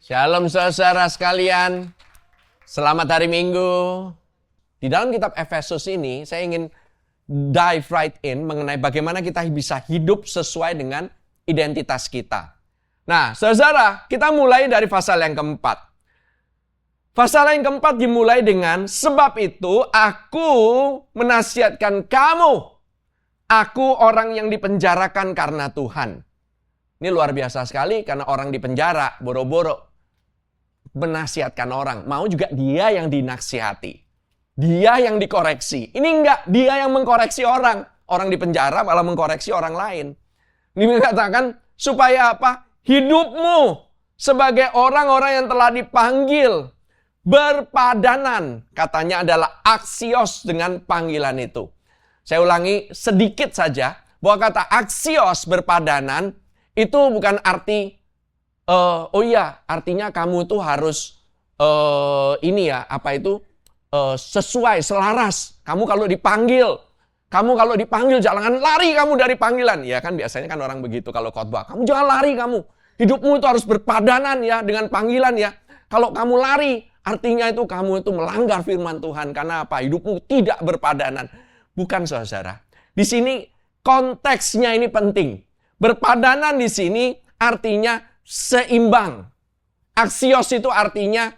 Shalom saudara sekalian, selamat hari Minggu. Di dalam kitab Efesus ini, saya ingin dive right in mengenai bagaimana kita bisa hidup sesuai dengan identitas kita. Nah, saudara, kita mulai dari pasal yang keempat. Pasal yang keempat dimulai dengan, sebab itu aku menasihatkan kamu, aku orang yang dipenjarakan karena Tuhan. Ini luar biasa sekali karena orang dipenjara, boro-boro menasihatkan orang. Mau juga dia yang dinasihati. Dia yang dikoreksi. Ini enggak, dia yang mengkoreksi orang. Orang dipenjara malah mengkoreksi orang lain. Ini mengatakan supaya apa? Hidupmu sebagai orang-orang yang telah dipanggil berpadanan. Katanya adalah aksios dengan panggilan itu. Saya ulangi sedikit saja bahwa kata aksios berpadanan itu bukan arti artinya kamu tuh harus sesuai, selaras. Kamu kalau dipanggil jangan lari kamu dari panggilan. Ya kan biasanya kan orang begitu kalau khotbah. Kamu jangan lari kamu. Hidupmu itu harus berpadanan ya dengan panggilan ya. Kalau kamu lari, artinya itu kamu itu melanggar firman Tuhan. Karena apa? Hidupmu tidak berpadanan. Bukan saudara. Di sini konteksnya ini penting. Berpadanan di sini artinya seimbang. Aksios itu artinya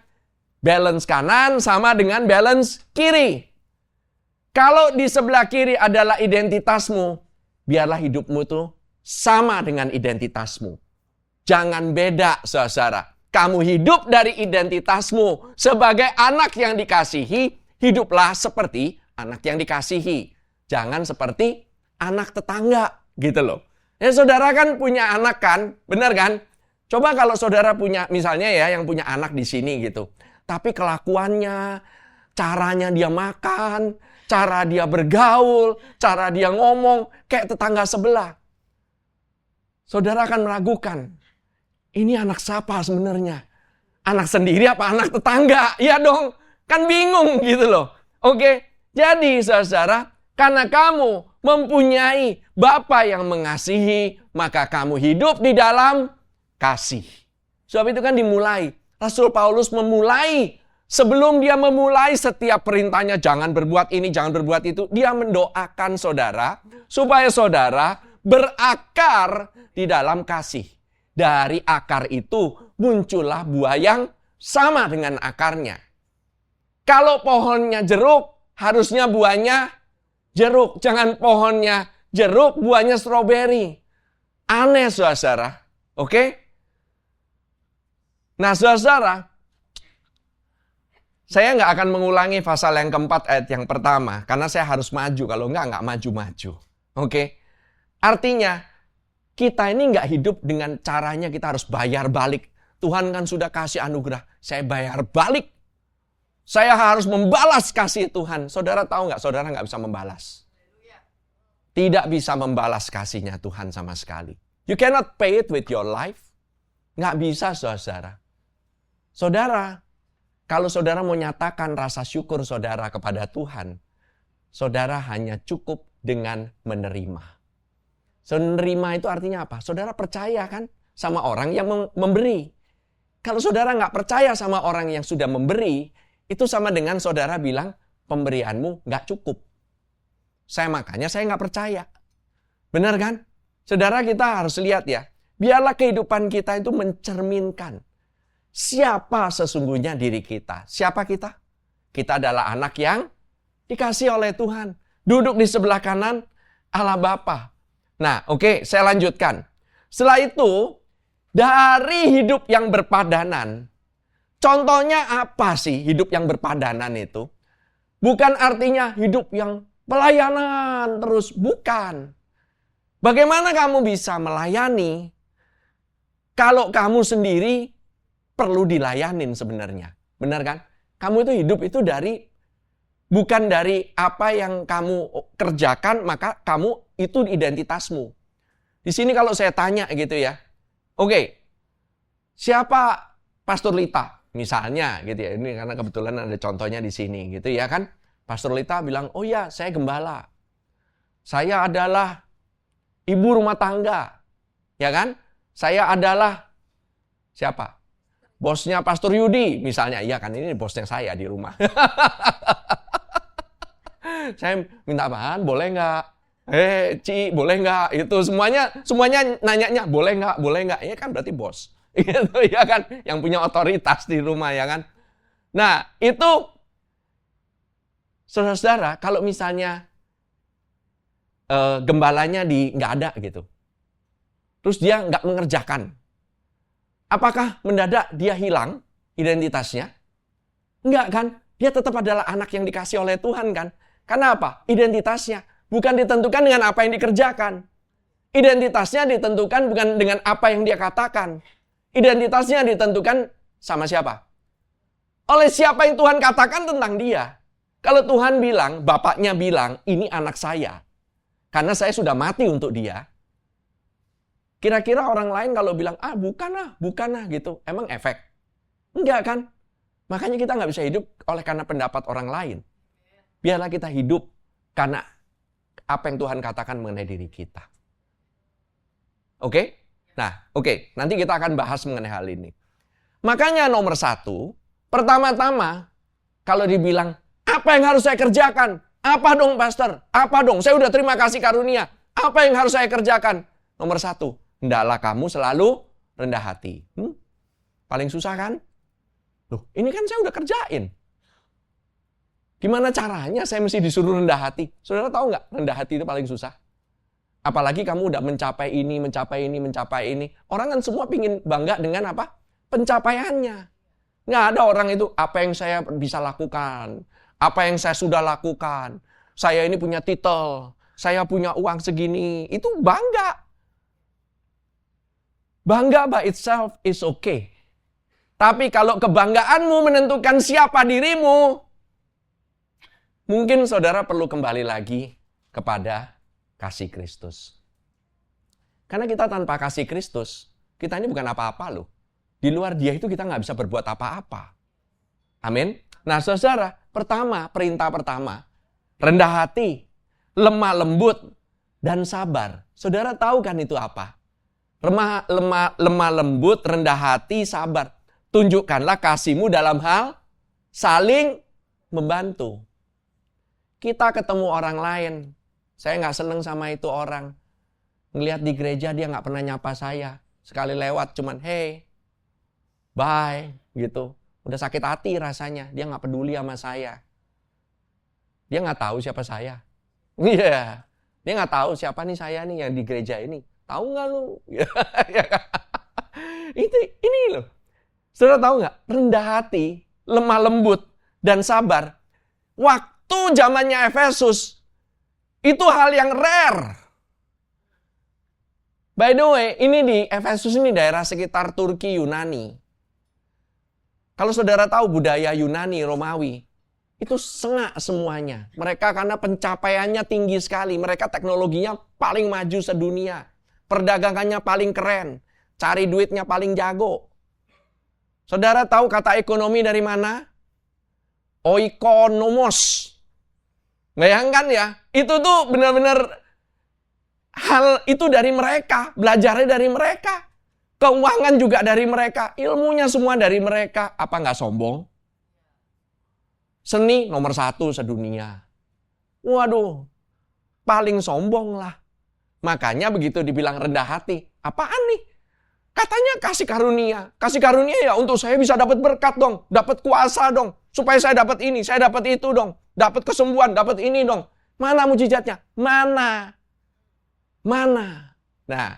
balance kanan sama dengan balance kiri. Kalau di sebelah kiri adalah identitasmu, biarlah hidupmu tuh sama dengan identitasmu. Jangan beda, saudara. Kamu hidup dari identitasmu sebagai anak yang dikasihi, hiduplah seperti anak yang dikasihi. Jangan seperti anak tetangga, gitu loh. Ya saudara kan punya anak kan, benar kan? Coba kalau saudara punya, misalnya ya yang punya anak di sini gitu. Tapi kelakuannya, caranya dia makan, cara dia bergaul, cara dia ngomong, kayak tetangga sebelah. Saudara akan meragukan, ini anak siapa sebenarnya? Anak sendiri apa anak tetangga? Ya dong, kan bingung gitu loh. Oke, jadi saudara, karena kamu mempunyai Bapa yang mengasihi, maka kamu hidup di dalam kasih. Sebab itu kan dimulai. Rasul Paulus memulai. Sebelum dia memulai setiap perintahnya, jangan berbuat ini, jangan berbuat itu. Dia mendoakan saudara, supaya saudara berakar di dalam kasih. Dari akar itu muncullah buah yang sama dengan akarnya. Kalau pohonnya jeruk, harusnya buahnya jeruk. Jangan pohonnya jeruk, buahnya stroberi. Aneh, saudara. Oke? Nah, saudara, saya nggak akan mengulangi pasal yang keempat ayat yang pertama. Karena saya harus maju. Kalau nggak maju-maju. Oke? Artinya, kita ini nggak hidup dengan caranya kita harus bayar balik. Tuhan kan sudah kasih anugerah. Saya bayar balik. Saya harus membalas kasih Tuhan. Saudara tahu nggak? Saudara nggak bisa membalas. Tidak bisa membalas kasihnya Tuhan sama sekali. You cannot pay it with your life. Nggak bisa, saudara. Saudara, kalau saudara mau nyatakan rasa syukur saudara kepada Tuhan, saudara hanya cukup dengan menerima. Menerima itu artinya apa? Saudara percaya kan sama orang yang memberi. Kalau saudara nggak percaya sama orang yang sudah memberi, itu sama dengan saudara bilang, pemberianmu nggak cukup. Makanya saya nggak percaya. Benar kan? Saudara, kita harus lihat ya. Biarlah kehidupan kita itu mencerminkan siapa sesungguhnya diri kita. Siapa kita? Kita adalah anak yang dikasih oleh Tuhan. Duduk di sebelah kanan Allah Bapa. Nah, oke, saya lanjutkan. Setelah itu, dari hidup yang berpadanan, contohnya apa sih hidup yang berpadanan itu? Bukan artinya hidup yang pelayanan terus, bukan. Bagaimana kamu bisa melayani kalau kamu sendiri perlu dilayanin sebenarnya? Benar kan? Kamu itu hidup itu bukan dari apa yang kamu kerjakan, maka kamu itu identitasmu. Di sini kalau saya tanya gitu ya. Oke, siapa Pastor Lita? Misalnya gitu ya. Ini karena kebetulan ada contohnya di sini gitu ya kan. Pastor Lita bilang, oh ya saya gembala. Saya adalah ibu rumah tangga. Ya kan? Saya adalah siapa? bosnya Pastor Yudi misalnya, iya kan ini bosnya saya di rumah. Saya minta bahan, boleh nggak? Ci, boleh nggak? Itu semuanya nanyanya, boleh nggak? Ya kan berarti bos. Gitu ya kan, yang punya otoritas di rumah ya kan. Nah, itu saudara-saudara, kalau misalnya gembalanya nggak ada gitu. Terus dia nggak mengerjakan. Apakah mendadak dia hilang identitasnya? Enggak kan? Dia tetap adalah anak yang dikasih oleh Tuhan kan? Karena apa? Identitasnya bukan ditentukan dengan apa yang dikerjakan. Identitasnya ditentukan bukan dengan apa yang dia katakan. Identitasnya ditentukan sama siapa? Oleh siapa yang Tuhan katakan tentang dia. Kalau Tuhan bilang, bapaknya bilang, ini anak saya. Karena saya sudah mati untuk dia. Kira-kira orang lain kalau bilang, bukan gitu. Emang efek? Enggak kan? Makanya kita nggak bisa hidup karena pendapat orang lain. Biarlah kita hidup karena apa yang Tuhan katakan mengenai diri kita. Oke? Nah, oke. Nanti kita akan bahas mengenai hal ini. Makanya nomor 1, pertama-tama, kalau dibilang, apa yang harus saya kerjakan? Apa dong, Pastor? Apa dong? Saya udah terima kasih karunia. Apa yang harus saya kerjakan? Nomor 1, hendaklah kamu selalu rendah hati. Paling susah kan? Loh, ini kan saya udah kerjain. Gimana caranya saya mesti disuruh rendah hati? Saudara tahu nggak, rendah hati itu paling susah. Apalagi kamu udah mencapai ini. Orang kan semua pingin bangga dengan apa? Pencapaiannya. Nggak ada orang itu, apa yang saya bisa lakukan. Apa yang saya sudah lakukan. Saya ini punya titel. Saya punya uang segini. Itu bangga. Bangga by itself is okay. Tapi kalau kebanggaanmu menentukan siapa dirimu, mungkin saudara perlu kembali lagi kepada kasih Kristus. Karena kita tanpa kasih Kristus, kita ini bukan apa-apa loh. Di luar dia itu kita nggak bisa berbuat apa-apa. Amin. Nah saudara, perintah pertama, rendah hati, lemah lembut, dan sabar. Saudara tahu kan itu apa? Lemah lembut, rendah hati, sabar. Tunjukkanlah kasihmu dalam hal saling membantu. Kita ketemu orang lain. Saya nggak seneng sama itu orang. Ngelihat di gereja dia nggak pernah nyapa saya. Sekali lewat cuman hey, bye gitu. Udah sakit hati rasanya. Dia nggak peduli sama saya. Dia nggak tahu siapa saya. Iya. Dia nggak tahu siapa nih saya nih yang di gereja ini. Tahu nggak lu? Ini loh. Saudara tahu nggak? Rendah hati, lemah lembut, dan sabar. Waktu zamannya Efesus, itu hal yang rare. By the way, ini di Efesus ini daerah sekitar Turki, Yunani. Kalau saudara tahu budaya Yunani, Romawi, itu sengak semuanya. Mereka karena pencapaiannya tinggi sekali. Mereka teknologinya paling maju sedunia. Perdagangannya paling keren. Cari duitnya paling jago. Saudara tahu kata ekonomi dari mana? Oikonomos. Bayangkan ya, itu tuh benar-benar hal itu dari mereka. Belajarnya dari mereka. Keuangan juga dari mereka. Ilmunya semua dari mereka. Apa nggak sombong? Seni nomor 1 sedunia. Waduh, paling sombong lah. Makanya begitu dibilang rendah hati. Apaan nih? Katanya kasih karunia. Kasih karunia ya untuk saya bisa dapat berkat dong. Dapat kuasa dong. Supaya saya dapat ini, saya dapat itu dong. Dapat kesembuhan, dapat ini dong. Mana mujizatnya? Mana? Nah,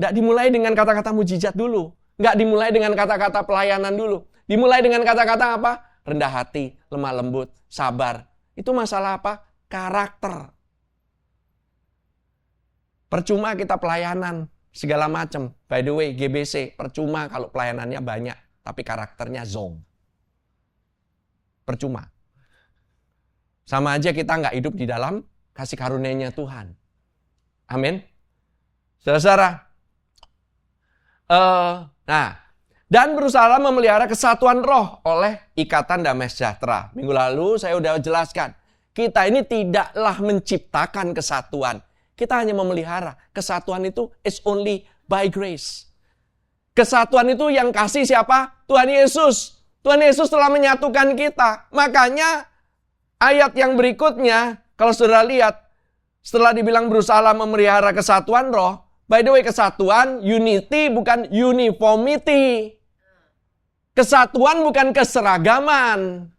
nggak dimulai dengan kata-kata mujizat dulu. Nggak dimulai dengan kata-kata pelayanan dulu. Dimulai dengan kata-kata apa? Rendah hati, lemah lembut, sabar. Itu masalah apa? Karakter. Percuma kita pelayanan. Segala macam. By the way, GBC, percuma kalau pelayanannya banyak, tapi karakternya zong. Percuma. Sama aja kita nggak hidup di dalam kasih karunia-Nya Tuhan. Amin. Saudara-saudara. Dan berusaha memelihara kesatuan roh oleh ikatan damai sejahtera. Minggu lalu saya udah jelaskan. Kita ini tidaklah menciptakan kesatuan. Kita hanya memelihara. Kesatuan itu is only by grace. Kesatuan itu yang kasih siapa? Tuhan Yesus. Tuhan Yesus telah menyatukan kita. Makanya ayat yang berikutnya, kalau saudara lihat, setelah dibilang berusaha memelihara kesatuan roh, by the way, kesatuan, unity bukan uniformity. Kesatuan bukan keseragaman.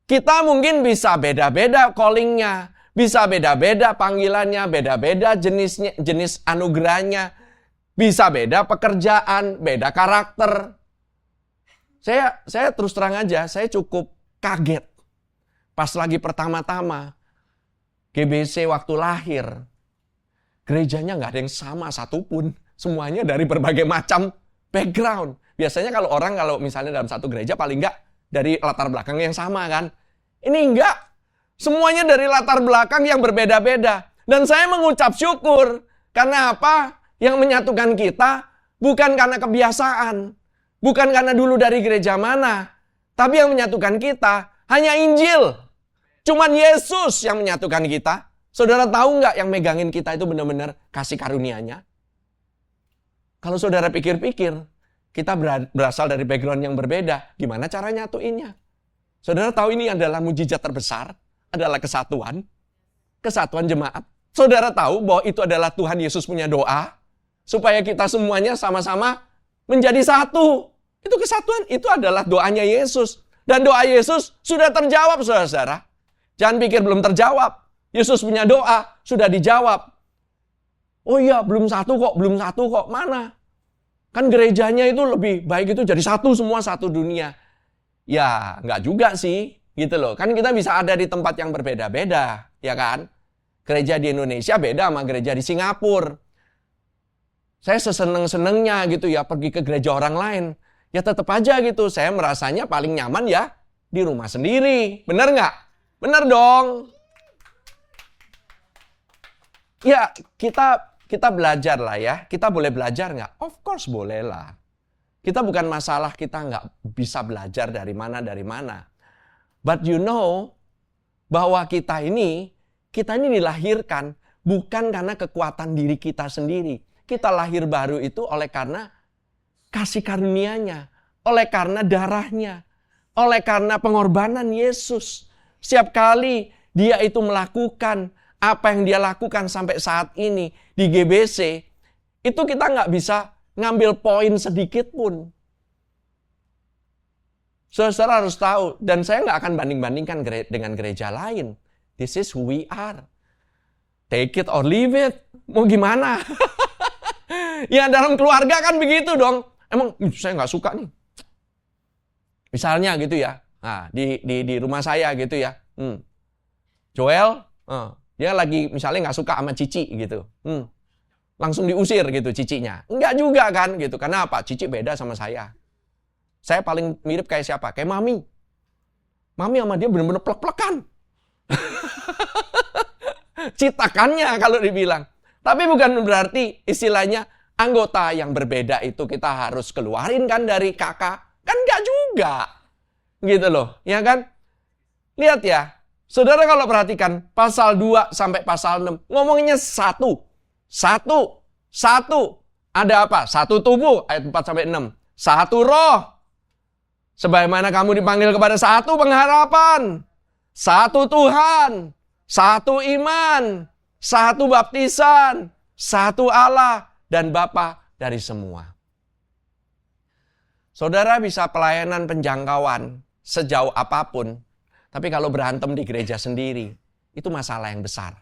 Kita mungkin bisa beda-beda callingnya, bisa beda-beda panggilannya, beda-beda jenis anugerahnya, bisa beda pekerjaan, beda karakter. Saya terus terang aja, saya cukup kaget. Pas lagi pertama-tama, GBC waktu lahir, gerejanya nggak ada yang sama satupun. Semuanya dari berbagai macam background. Biasanya kalau misalnya dalam satu gereja paling nggak dari latar belakang yang sama kan. Ini enggak. Semuanya dari latar belakang yang berbeda-beda. Dan saya mengucap syukur. Karena apa? Yang menyatukan kita bukan karena kebiasaan. Bukan karena dulu dari gereja mana. Tapi yang menyatukan kita hanya Injil. Cuman Yesus yang menyatukan kita. Saudara tahu nggak yang megangin kita itu benar-benar kasih karunia-Nya? Kalau saudara pikir-pikir, kita berasal dari background yang berbeda. Gimana cara nyatuinnya? Saudara tahu ini adalah mujizat terbesar. Adalah kesatuan. Kesatuan jemaat. Saudara tahu bahwa itu adalah Tuhan Yesus punya doa. Supaya kita semuanya sama-sama menjadi satu. Itu kesatuan. Itu adalah doanya Yesus. Dan doa Yesus sudah terjawab, saudara-saudara. Jangan pikir belum terjawab. Yesus punya doa, sudah dijawab. Oh iya, belum satu kok. Mana? Kan gerejanya itu lebih baik itu jadi satu semua, satu dunia. Ya, nggak juga sih. Gitu loh. Kan kita bisa ada di tempat yang berbeda-beda. Ya kan? Gereja di Indonesia beda sama gereja di Singapura. Saya seseneng-senengnya gitu ya pergi ke gereja orang lain. Ya tetap aja gitu. Saya merasanya paling nyaman ya di rumah sendiri. Bener nggak? Bener dong. Ya, kita belajar lah ya. Kita boleh belajar nggak? Of course boleh lah. Kita bukan masalah kita nggak bisa belajar dari mana. But you know, bahwa kita ini dilahirkan bukan karena kekuatan diri kita sendiri. Kita lahir baru itu oleh karena kasih karunia-Nya. Oleh karena darahnya. Oleh karena pengorbanan Yesus. Setiap kali dia itu melakukan apa yang dia lakukan sampai saat ini di GBC, itu kita nggak bisa ngambil poin sedikit pun. Saudara harus tahu, dan saya nggak akan banding-bandingkan dengan gereja lain. This is who we are. Take it or leave it. Mau gimana? Ya dalam keluarga kan begitu dong. Emang saya nggak suka nih. Misalnya gitu ya. Nah, di rumah saya gitu ya. Joel, dia lagi misalnya nggak suka sama Cici gitu. Langsung diusir gitu cicinya. Enggak juga kan gitu. Karena apa? Cici beda sama saya. Saya paling mirip kayak siapa? Kayak Mami. Mami sama dia benar-benar plek-plekan. Citakannya kalau dibilang. Tapi bukan berarti istilahnya anggota yang berbeda itu kita harus keluarin kan dari kakak. Kan enggak juga. Gitu loh. Ya kan? Lihat ya. Saudara kalau perhatikan pasal 2 sampai pasal 6. Ngomongnya satu. Ada apa? Satu tubuh. Ayat 4 sampai 6. Satu roh. Sebagaimana kamu dipanggil kepada satu pengharapan. Satu Tuhan. Satu iman. Satu baptisan. Satu Allah. Dan Bapa dari semua. Saudara bisa pelayanan penjangkauan sejauh apapun. Tapi kalau berantem di gereja sendiri, itu masalah yang besar.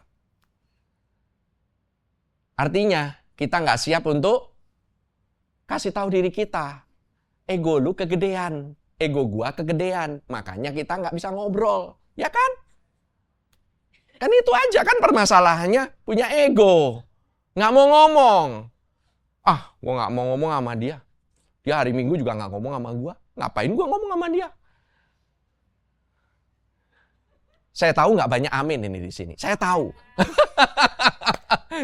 Artinya, kita nggak siap untuk kasih tahu diri kita. Ego lu kegedean. Ego gua kegedean. Makanya kita nggak bisa ngobrol. Ya kan? Kan itu aja kan permasalahannya. Punya ego. Nggak mau ngomong. Gua nggak mau ngomong sama dia. Dia hari Minggu juga nggak ngomong sama gua. Ngapain gua ngomong sama dia? Saya tahu nggak banyak amin ini di sini. Saya tahu.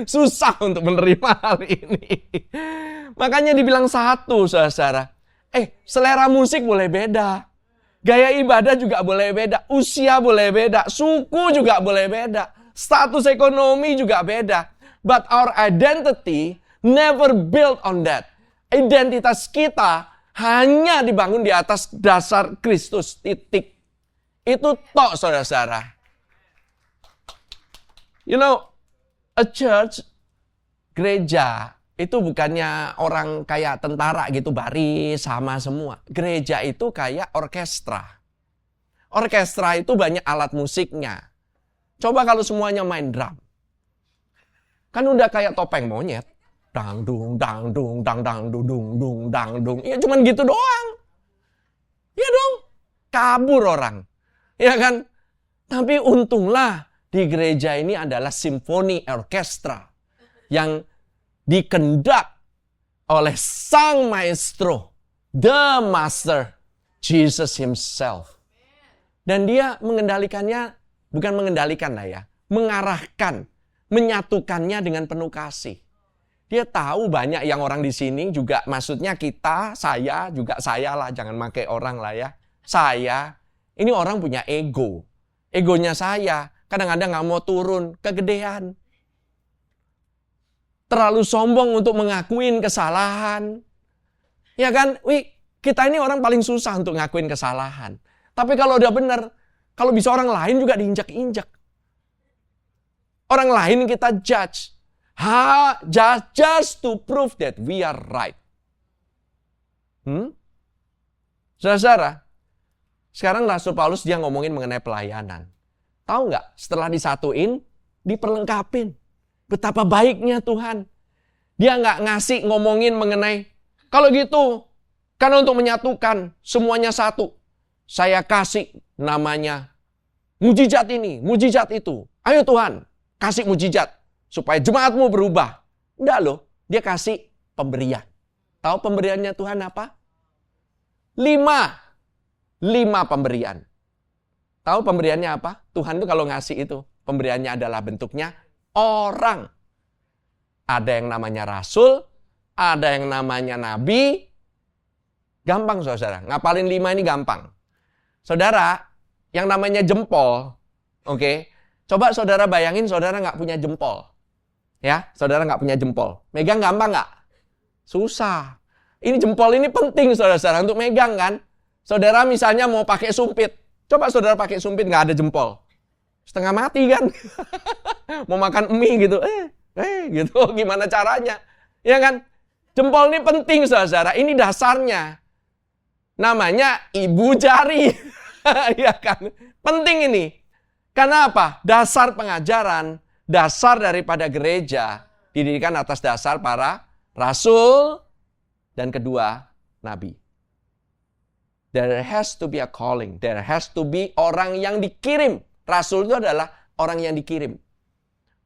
Susah untuk menerima hal ini. Makanya dibilang satu, saudara-saudara. Selera musik boleh beda. Gaya ibadah juga boleh beda. Usia boleh beda. Suku juga boleh beda. Status ekonomi juga beda. But our identity never built on that. Identitas kita hanya dibangun di atas dasar Kristus, titik. Itu tok, saudara-saudara. You know, a church, gereja, itu bukannya orang kayak tentara gitu, baris sama semua. Gereja itu kayak orkestra. Orkestra itu banyak alat musiknya. Coba kalau semuanya main drum. Kan udah kayak topeng monyet. Dang dung dang dung dang dang dung dung dang dung. Ya cuman gitu doang. Ya dong. Kabur orang. Ya kan? Tapi untunglah di gereja ini adalah simfoni orkestra yang dikendak oleh sang maestro, the master, Jesus himself. Dan dia mengendalikannya, bukan mengendalikan lah ya, mengarahkan, menyatukannya dengan penuh kasih. Dia tahu banyak yang orang di sini juga, maksudnya kita, saya, juga saya lah, jangan pakai orang lah ya. Saya, ini orang punya ego. Egonya saya, kadang-kadang nggak mau turun, kegedean. Terlalu sombong untuk mengakuin kesalahan. Ya kan, kita ini orang paling susah untuk ngakuin kesalahan. Tapi kalau udah benar, kalau bisa orang lain juga diinjak-injak. Orang lain kita judge. Just to prove that we are right. Saudara-saudara, sekarang Rasul Paulus dia ngomongin mengenai pelayanan. Tahu nggak? Setelah disatuin, diperlengkapin. Betapa baiknya Tuhan. Dia nggak ngasih ngomongin mengenai, kalau gitu, karena untuk menyatukan semuanya satu. Saya kasih namanya mujizat ini, mujizat itu. Ayo Tuhan, kasih mujizat. Supaya jemaatmu berubah. Enggak loh, dia kasih pemberian. Tahu pemberiannya Tuhan apa? 5 pemberian. Tahu pemberiannya apa? Tuhan itu kalau ngasih itu, pemberiannya adalah bentuknya orang. Ada yang namanya rasul, ada yang namanya nabi. Gampang saudara, ngapalin 5 ini gampang. Saudara, yang namanya jempol, oke? Coba saudara bayangin saudara nggak punya jempol. Ya, saudara nggak punya jempol. Megang gampang nggak? Susah. Ini jempol ini penting saudara-saudara untuk megang kan. Saudara misalnya mau pakai sumpit. Coba saudara pakai sumpit nggak ada jempol. Setengah mati kan. Mau makan mie gitu. Gitu. Gimana caranya? Ya kan? Jempol ini penting saudara-saudara. Ini dasarnya. Namanya ibu jari. Ya kan? Penting ini. Karena apa? Dasar pengajaran, dasar daripada gereja didirikan atas dasar para rasul dan kedua nabi. There has to be a calling. There has to be orang yang dikirim. Rasul itu adalah orang yang dikirim.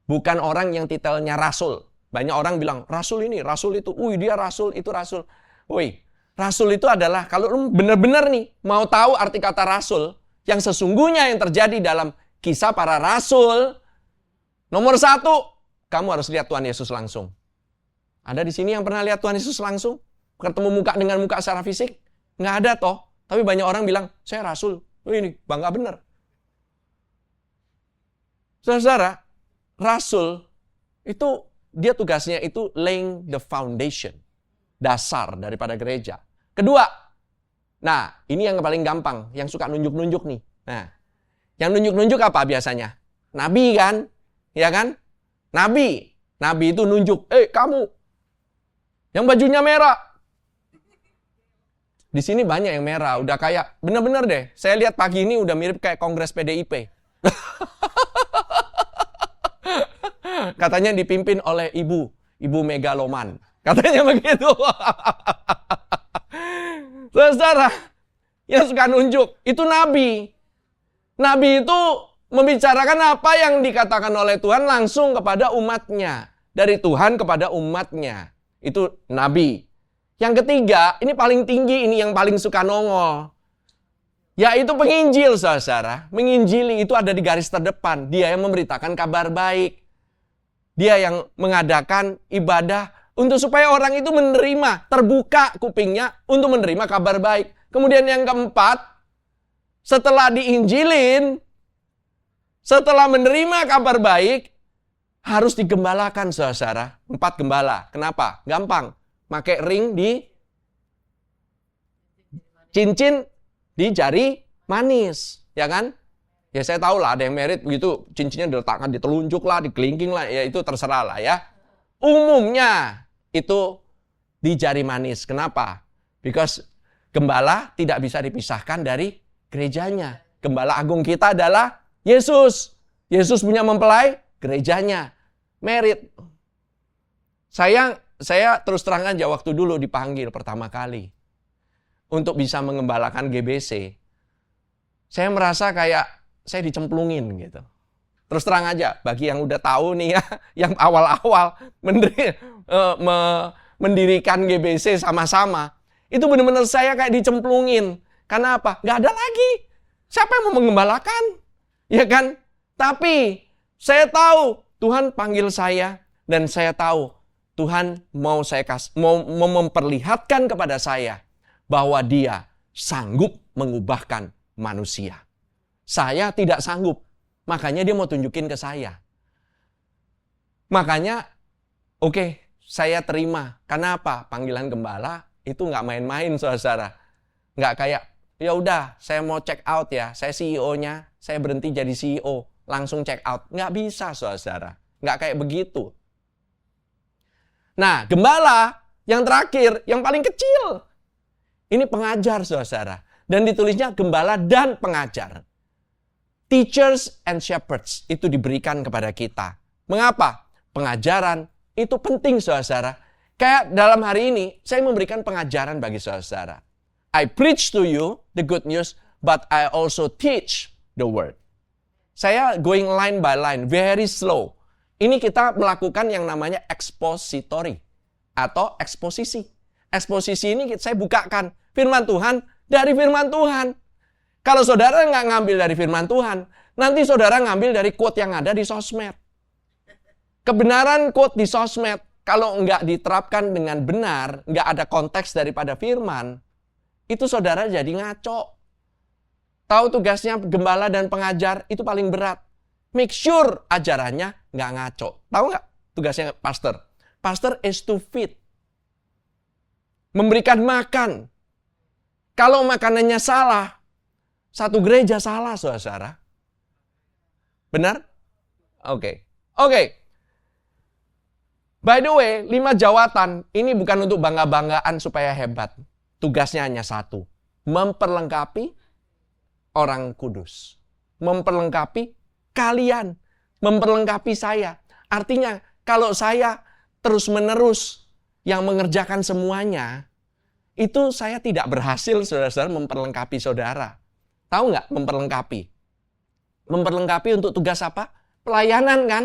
Bukan orang yang titelnya rasul. Banyak orang bilang, rasul ini, rasul itu. Dia rasul, itu rasul. Rasul itu adalah, kalau lu benar-benar nih, mau tahu arti kata rasul, yang sesungguhnya yang terjadi dalam kisah para rasul, nomor 1, kamu harus lihat Tuhan Yesus langsung. Ada di sini yang pernah lihat Tuhan Yesus langsung? Ketemu muka dengan muka secara fisik? Nggak ada toh. Tapi banyak orang bilang, saya rasul. Ini, bangga benar. Saudara, rasul, itu dia tugasnya itu laying the foundation. Dasar daripada gereja. Kedua, nah ini yang paling gampang, yang suka nunjuk-nunjuk nih. Nah, yang nunjuk-nunjuk apa biasanya? Nabi kan? Ya kan? Nabi itu nunjuk, kamu yang bajunya merah. Di sini banyak yang merah, udah kayak bener-bener deh. Saya lihat pagi ini udah mirip kayak Kongres PDIP. Katanya dipimpin oleh ibu megaloman. Katanya begitu. Saudara, yang suka nunjuk, itu nabi. Nabi itu membicarakan apa yang dikatakan oleh Tuhan langsung kepada umatnya. Dari Tuhan kepada umatnya. Itu nabi. Yang ketiga, ini paling tinggi, ini yang paling suka nongol. Yaitu penginjil, saudara. Menginjili itu ada di garis terdepan. Dia yang memberitakan kabar baik. Dia yang mengadakan ibadah untuk supaya orang itu menerima, terbuka kupingnya untuk menerima kabar baik. Kemudian yang keempat, setelah diinjilin, setelah menerima kabar baik, harus digembalakan, saudara. 4 gembala. Kenapa? Gampang. pakai ring di cincin di jari manis, ya kan? Ya saya tahu lah ada yang merit begitu cincinnya diletakkan di telunjuk lah, di kelingking lah, ya itu terserah lah ya. Umumnya itu di jari manis. Kenapa? Because gembala tidak bisa dipisahkan dari gerejanya. Gembala agung kita adalah Yesus. Yesus punya mempelai, gerejanya. Merit. Saya terus terang aja waktu dulu dipanggil pertama kali untuk bisa mengembalakan GBC. Saya merasa kayak saya dicemplungin gitu. Terus terang aja, bagi yang udah tahu nih ya, yang awal-awal mendirikan GBC sama-sama, itu benar-benar saya kayak dicemplungin. Karena apa? Gak ada lagi. Siapa yang mau mengembalakan? Ya kan? Tapi saya tahu Tuhan panggil saya dan saya tahu Tuhan mau memperlihatkan kepada saya bahwa Dia sanggup mengubahkan manusia. Saya tidak sanggup. Makanya Dia mau tunjukin ke saya. Makanya, oke, saya terima. Karena apa? Panggilan gembala itu nggak main-main, saudara. Nggak kayak, ya udah, saya mau check out ya. Saya CEO-nya, saya berhenti jadi CEO. Langsung check out. Nggak bisa, saudara. Nggak kayak begitu. Nah, gembala yang terakhir, yang paling kecil. Ini pengajar, saudara. Dan ditulisnya gembala dan pengajar. Teachers and shepherds itu diberikan kepada kita. Mengapa? Pengajaran itu penting, saudara. Kayak dalam hari ini, saya memberikan pengajaran bagi saudara. I preach to you the good news, but I also teach the word. Saya going line by line, very slow. Ini kita melakukan yang namanya expository atau eksposisi. Eksposisi ini saya bukakan firman Tuhan dari firman Tuhan. Kalau saudara nggak ngambil dari firman Tuhan, nanti saudara ngambil dari quote yang ada di sosmed. Kebenaran quote di sosmed, kalau nggak diterapkan dengan benar, nggak ada konteks daripada firman, itu saudara jadi ngaco. Tahu tugasnya gembala dan pengajar, itu paling berat. Make sure ajarannya nggak ngaco. Tahu nggak tugasnya pastor? Pastor is to feed. Memberikan makan. Kalau makanannya salah, satu gereja salah, saudara. Benar? Oke. By the way, 5 jawatan ini bukan untuk bangga-banggaan supaya hebat. Tugasnya hanya satu. Memperlengkapi orang kudus. Memperlengkapi kalian. Memperlengkapi saya. Artinya, kalau saya terus-menerus yang mengerjakan semuanya, itu saya tidak berhasil, saudara-saudara, memperlengkapi saudara. Tahu nggak memperlengkapi? Memperlengkapi untuk tugas apa? Pelayanan kan?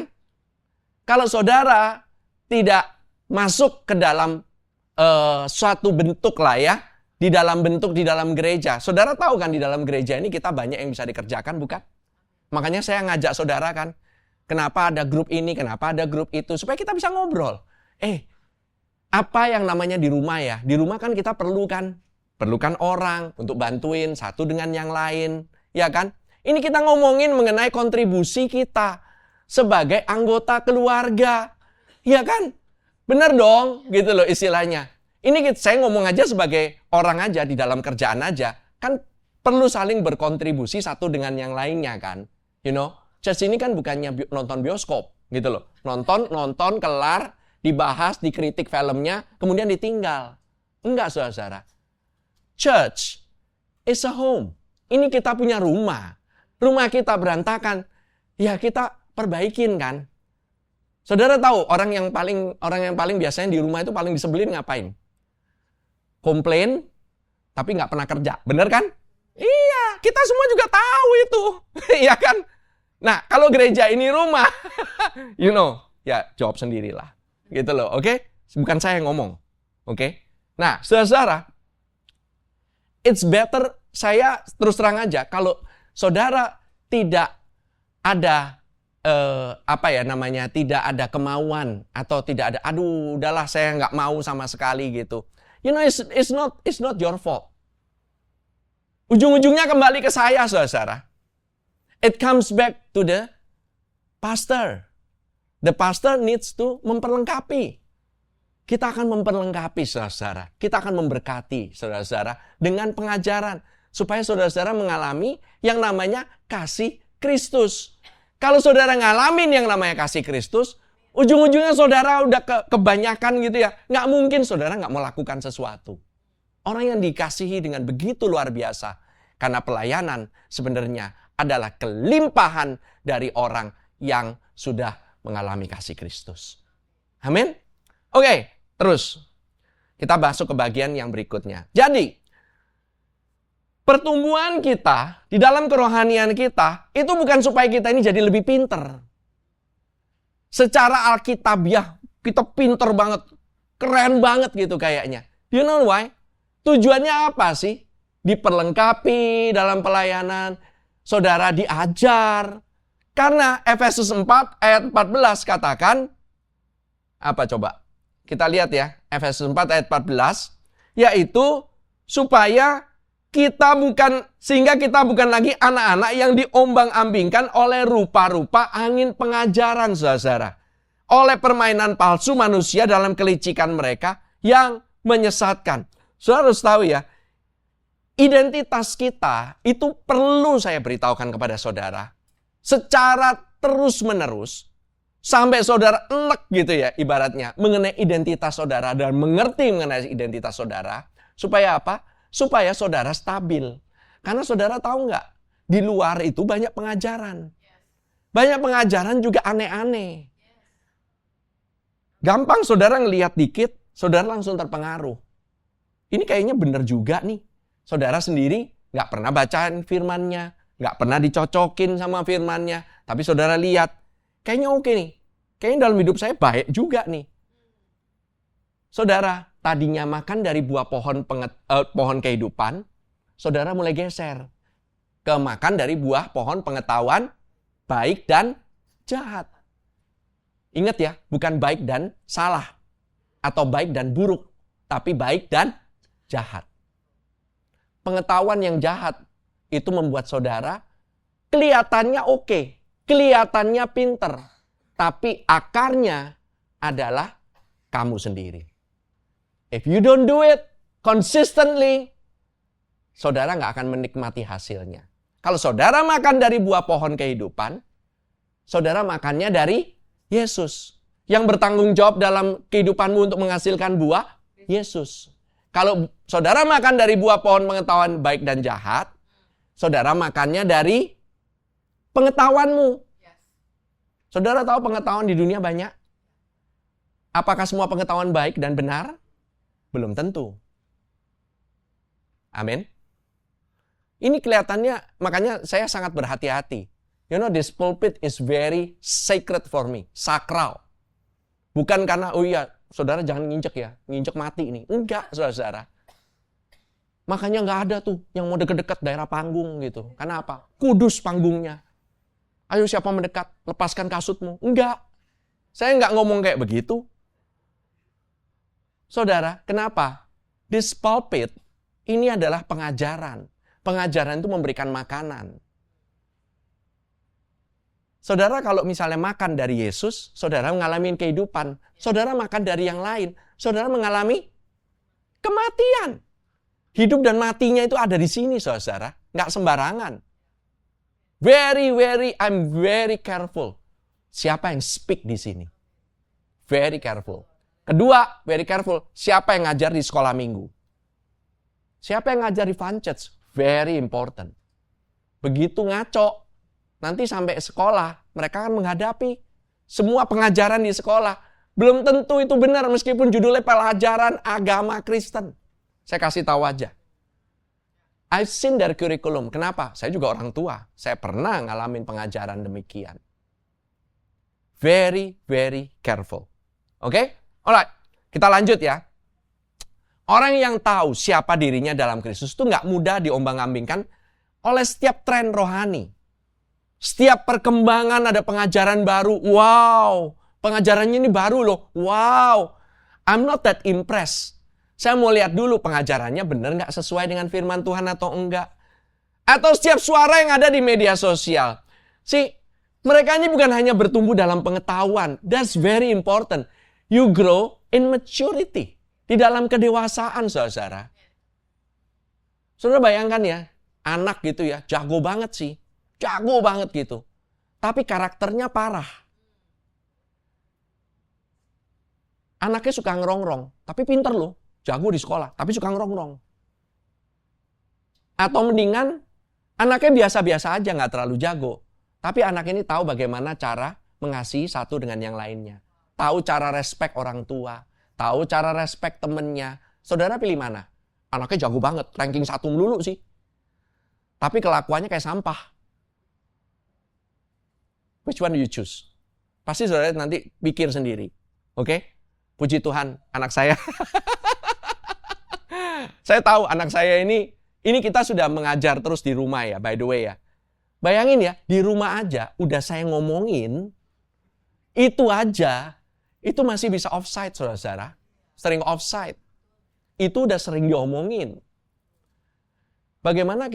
Kalau saudara tidak masuk ke dalam suatu bentuk lah ya, di dalam gereja. Saudara tahu kan di dalam gereja ini kita banyak yang bisa dikerjakan, bukan? Makanya saya ngajak saudara kan, kenapa ada grup ini, kenapa ada grup itu, supaya kita bisa ngobrol. Apa yang namanya di rumah ya? Di rumah kan kita perlukan orang untuk bantuin satu dengan yang lain, ya kan? Ini kita ngomongin mengenai kontribusi kita sebagai anggota keluarga, ya kan? Benar dong, gitu loh istilahnya. Ini saya ngomong aja sebagai orang aja di dalam kerjaan aja, kan perlu saling berkontribusi satu dengan yang lainnya kan, you know? Church ini kan bukannya nonton bioskop, gitu loh. Nonton kelar, dibahas, dikritik filmnya, kemudian ditinggal. Enggak, saudara. Church is a home. Ini kita punya rumah. Rumah kita berantakan, ya kita perbaikin kan. Saudara tahu orang yang paling biasanya di rumah itu paling disebelin ngapain? Komplain, tapi nggak pernah kerja. Bener kan? Iya, kita semua juga tahu itu. Iya kan? Nah, kalau gereja ini rumah, you know, ya jawab sendirilah. Gitu loh, oke? Bukan saya yang ngomong. Oke? Nah, saudara, it's better, saya terus terang aja, kalau saudara tidak ada tidak ada kemauan atau tidak ada, udahlah saya nggak mau sama sekali gitu. You know, it's not your fault. Ujung-ujungnya kembali ke saya, saudara. It comes back to the pastor. The pastor needs to memperlengkapi Kita akan memperlengkapi saudara-saudara. Kita akan memberkati saudara-saudara dengan pengajaran. Supaya saudara-saudara mengalami yang namanya kasih Kristus. Kalau saudara ngalamin yang namanya kasih Kristus, ujung-ujungnya saudara udah kebanyakan gitu ya. Nggak mungkin saudara nggak melakukan sesuatu. Orang yang dikasihi dengan begitu luar biasa. Karena pelayanan sebenarnya adalah kelimpahan dari orang yang sudah mengalami kasih Kristus. Amin. Oke, terus kita masuk ke bagian yang berikutnya. Jadi, pertumbuhan kita di dalam kerohanian kita itu bukan supaya kita ini jadi lebih pinter. Secara alkitabiah kita pinter banget, keren banget gitu kayaknya. You know why? Tujuannya apa sih? Diperlengkapi dalam pelayanan, saudara diajar. Karena Efesus 4 ayat 14 katakan, apa coba? Kita lihat ya, Efesus 4 ayat 14, yaitu sehingga kita bukan lagi anak-anak yang diombang-ambingkan oleh rupa-rupa angin pengajaran, saudara. Oleh permainan palsu manusia dalam kelicikan mereka yang menyesatkan. Saudara harus tahu ya, identitas kita itu perlu saya beritahukan kepada saudara. Secara terus-menerus, sampai saudara enek gitu ya ibaratnya mengenai identitas saudara dan mengerti mengenai identitas saudara. Supaya apa? Supaya saudara stabil. Karena saudara tahu nggak? Di luar itu banyak pengajaran. Banyak pengajaran juga aneh-aneh. Gampang saudara ngelihat dikit, saudara langsung terpengaruh. Ini kayaknya benar juga nih. Saudara sendiri nggak pernah bacaan firman-Nya, nggak pernah dicocokin sama firman-Nya. Tapi saudara lihat, kayaknya oke nih. Kayaknya dalam hidup saya baik juga nih. Saudara, tadinya makan dari buah pohon kehidupan, saudara mulai geser ke makan dari buah pohon pengetahuan baik dan jahat. Ingat ya, bukan baik dan salah atau baik dan buruk, tapi baik dan jahat. Pengetahuan yang jahat itu membuat saudara kelihatannya oke, kelihatannya pinter, tapi akarnya adalah kamu sendiri. If you don't do it consistently, saudara nggak akan menikmati hasilnya. Kalau saudara makan dari buah pohon kehidupan, saudara makannya dari Yesus. Yang bertanggung jawab dalam kehidupanmu untuk menghasilkan buah, Yesus. Kalau saudara makan dari buah pohon pengetahuan baik dan jahat, saudara makannya dari pengetahuanmu. Saudara tahu pengetahuan di dunia banyak? Apakah semua pengetahuan baik dan benar? Belum tentu. Amin. Ini kelihatannya, makanya saya sangat berhati-hati. You know, this pulpit is very sacred for me. Sakral. Bukan karena, oh iya, saudara jangan nginjek ya. Nginjek mati ini. Enggak, saudara-saudara. Makanya nggak ada tuh yang mau deket-deket daerah panggung gitu. Karena apa? Kudus panggungnya. Ayo siapa mendekat, lepaskan kasutmu. Enggak. Saya nggak ngomong kayak begitu. Saudara, kenapa? This pulpit ini adalah pengajaran. Pengajaran itu memberikan makanan. Saudara kalau misalnya makan dari Yesus, saudara mengalami kehidupan. Saudara makan dari yang lain, saudara mengalami kematian. Hidup dan matinya itu ada di sini, saudara. Nggak sembarangan. I'm very careful. Siapa yang speak di sini? Very careful. Kedua, very careful. Siapa yang ngajar di sekolah minggu? Siapa yang ngajar di Fun Church? Very important. Begitu ngaco, nanti sampai sekolah, mereka akan menghadapi semua pengajaran di sekolah. Belum tentu itu benar, meskipun judulnya pelajaran agama Kristen. Saya kasih tahu aja. I've seen their curriculum. Kenapa? Saya juga orang tua. Saya pernah ngalamin pengajaran demikian. Very, very careful. Oke? Alright, kita lanjut ya. Orang yang tahu siapa dirinya dalam Kristus itu nggak mudah diombang-ambingkan oleh setiap tren rohani. Setiap perkembangan ada pengajaran baru. Wow, pengajarannya ini baru loh. Wow, I'm not that impressed. Saya mau lihat dulu pengajarannya benar nggak sesuai dengan firman Tuhan atau enggak. Atau setiap suara yang ada di media sosial. Mereka ini bukan hanya bertumbuh dalam pengetahuan. That's very important. You grow In maturity. Di dalam kedewasaan, saudara. Saudara bayangkan ya, anak gitu ya, jago banget sih. Jago banget gitu. Tapi karakternya parah. Anaknya suka ngerongrong, tapi pinter loh. Jago di sekolah, tapi suka ngerongrong. Atau mendingan, anaknya biasa-biasa aja, nggak terlalu jago. Tapi anak ini tahu bagaimana cara mengasihi satu dengan yang lainnya. Tahu cara respect orang tua. Tahu cara respect temennya. Saudara pilih mana? Anaknya jago banget, ranking 1 melulu sih. Tapi kelakuannya kayak sampah. Which one do you choose? Pasti saudara nanti pikir sendiri. Oke? Puji Tuhan, anak saya. Saya tahu anak saya ini kita sudah mengajar terus di rumah ya, by the way ya. Bayangin ya, di rumah aja udah saya ngomongin, itu aja, itu masih bisa offside, saudara-saudara. Sering offside. Itu udah sering diomongin. Bagaimana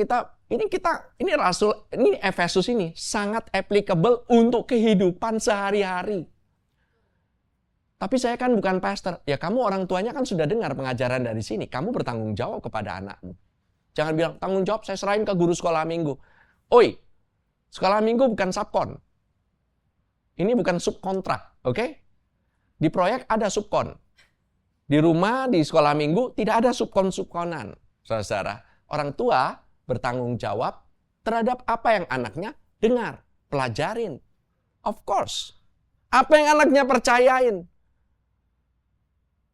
ini Rasul, ini Efesus ini sangat applicable untuk kehidupan sehari-hari. Tapi saya kan bukan pastor. Ya kamu orang tuanya kan sudah dengar pengajaran dari sini. Kamu bertanggung jawab kepada anakmu. Jangan bilang, tanggung jawab saya serahin ke guru sekolah minggu. Oi, sekolah minggu bukan subkon. Ini bukan subkontrak, oke? Di proyek ada subkon. Di rumah, di sekolah minggu, tidak ada subkon-subkonan. Saudara-saudara, orang tua bertanggung jawab terhadap apa yang anaknya dengar, pelajarin. Of course. Apa yang anaknya percayain.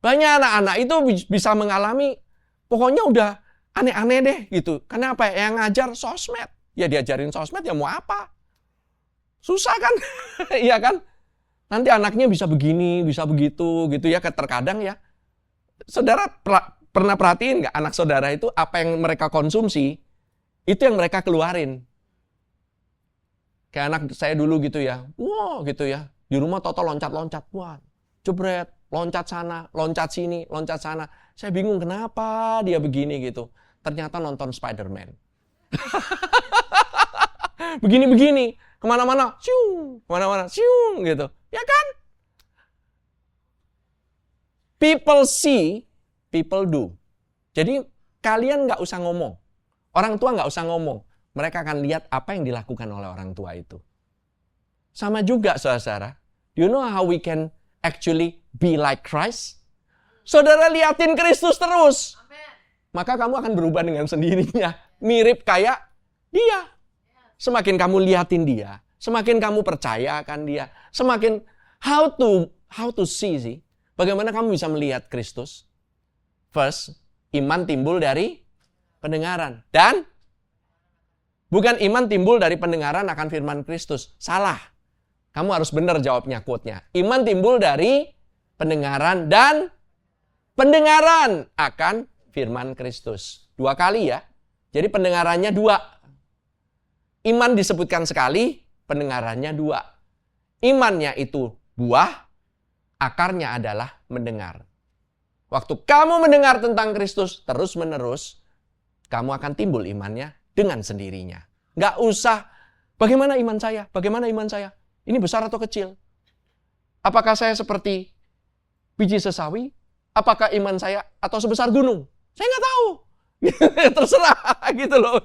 Banyak anak-anak itu bisa mengalami, pokoknya udah aneh-aneh deh gitu. Karena apa? Yang ngajar sosmed. Ya diajarin sosmed ya mau apa? Susah kan? Iya kan? Nanti anaknya bisa begini, bisa begitu gitu ya. Terkadang ya. Saudara pernah perhatiin nggak anak saudara itu apa yang mereka konsumsi, itu yang mereka keluarin. Kayak anak saya dulu gitu ya. Wah gitu ya. Di rumah toto loncat-loncat. Wah jebret. Loncat sana, loncat sini, loncat sana. Saya bingung kenapa dia begini gitu. Ternyata nonton Spider-Man. Begini-begini. Kemana-mana, syung. Kemana-mana, syung gitu. Ya kan? People see, people do. Jadi kalian nggak usah ngomong. Orang tua nggak usah ngomong. Mereka akan lihat apa yang dilakukan oleh orang tua itu. Sama juga, saudara. Do you know how we can actually be like Christ? Saudara liatin Kristus terus. Maka kamu akan berubah dengan sendirinya. Mirip kayak dia. Semakin kamu liatin dia, semakin kamu percaya akan dia, semakin how to see sih. Bagaimana kamu bisa melihat Kristus? First, iman timbul dari pendengaran. Dan bukan iman timbul dari pendengaran akan firman Kristus. Salah. Kamu harus benar jawabnya, quote-nya. Iman timbul dari pendengaran dan pendengaran akan firman Kristus. 2 kali ya. Jadi pendengarannya 2. Iman disebutkan sekali, pendengarannya 2. Imannya itu buah, akarnya adalah mendengar. Waktu kamu mendengar tentang Kristus terus-menerus, kamu akan timbul imannya dengan sendirinya. Nggak usah, bagaimana iman saya? Bagaimana iman saya? Ini besar atau kecil? Apakah saya seperti biji sesawi? Apakah iman saya atau sebesar gunung? Saya nggak tahu. Terserah gitu loh.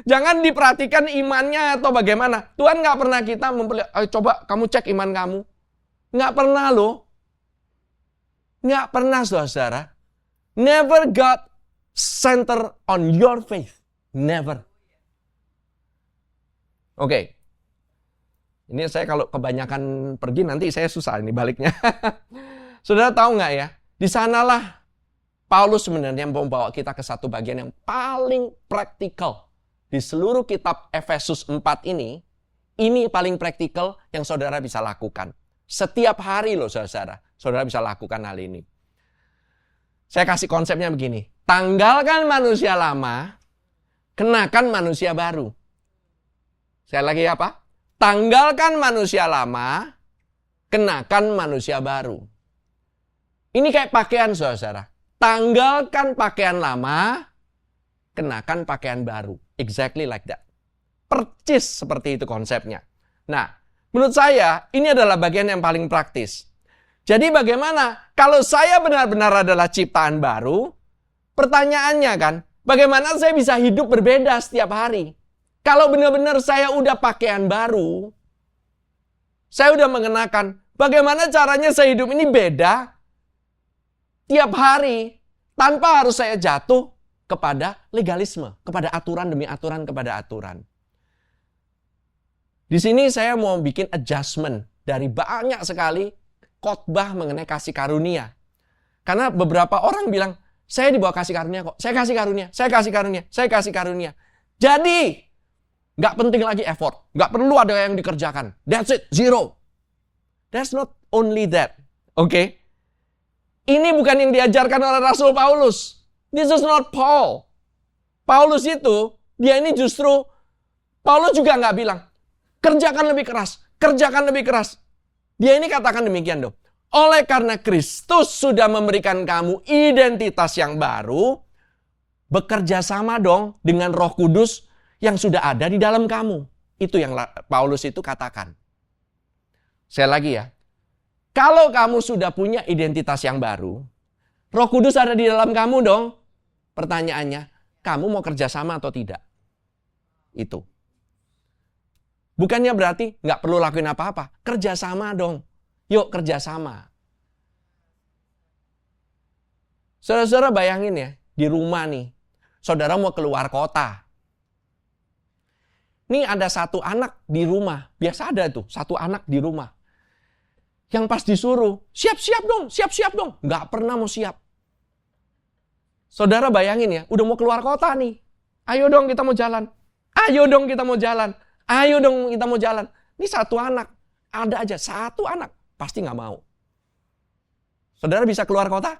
Jangan diperhatikan imannya atau bagaimana. Tuhan nggak pernah kita coba kamu cek iman kamu. Nggak pernah loh. Nggak pernah, saudara. Never God center on your faith. Never. Oke. Ini saya kalau kebanyakan pergi nanti saya susah ini baliknya. Saudara tahu nggak ya? Di sanalah Paulus sebenarnya membawa kita ke satu bagian yang paling praktikal. Di seluruh kitab Efesus 4 ini paling praktikal yang saudara bisa lakukan. Setiap hari loh saudara bisa lakukan hal ini. Saya kasih konsepnya begini. Tanggalkan manusia lama, kenakan manusia baru. Saya lagi apa? Tanggalkan manusia lama, kenakan manusia baru. Ini kayak pakaian, saudara. Tanggalkan pakaian lama, kenakan pakaian baru. Exactly like that. Percis seperti itu konsepnya. Nah, menurut saya, ini adalah bagian yang paling praktis. Jadi bagaimana kalau saya benar-benar adalah ciptaan baru, pertanyaannya kan, bagaimana saya bisa hidup berbeda setiap hari? Kalau benar-benar saya udah pakaian baru, saya udah mengenakan, bagaimana caranya saya hidup ini beda tiap hari tanpa harus saya jatuh kepada legalisme, kepada aturan demi aturan, kepada aturan. Di sini saya mau bikin adjustment dari banyak sekali khotbah mengenai kasih karunia. Karena beberapa orang bilang, saya dibawa kasih karunia kok. Saya kasih karunia, saya kasih karunia, saya kasih karunia. Jadi, nggak penting lagi effort. Nggak perlu ada yang dikerjakan. That's it, zero. That's not only that. Oke? Ini bukan yang diajarkan oleh Rasul Paulus. This is not Paul. Paulus itu, dia ini justru, Paulus juga nggak bilang, kerjakan lebih keras, kerjakan lebih keras. Dia ini katakan demikian dong. Oleh karena Kristus sudah memberikan kamu identitas yang baru, bekerja sama dong dengan Roh Kudus yang sudah ada di dalam kamu. Itu yang Paulus itu katakan. Sekali lagi ya. Kalau kamu sudah punya identitas yang baru, Roh Kudus ada di dalam kamu dong. Pertanyaannya, kamu mau kerja sama atau tidak? Itu. Bukannya berarti nggak perlu lakuin apa-apa. Kerja sama dong. Yuk kerja sama. Saudara-saudara bayangin ya, di rumah nih. Saudara mau keluar kota. Nih ada satu anak di rumah. Biasa ada tuh, satu anak di rumah. Yang pas disuruh, siap-siap dong. Nggak pernah mau siap. Saudara bayangin ya, udah mau keluar kota nih. Ayo dong kita mau jalan. Ayo dong kita mau jalan. Ayo dong kita mau jalan. Ini satu anak. Ada aja satu anak. Pasti nggak mau. Saudara bisa keluar kota?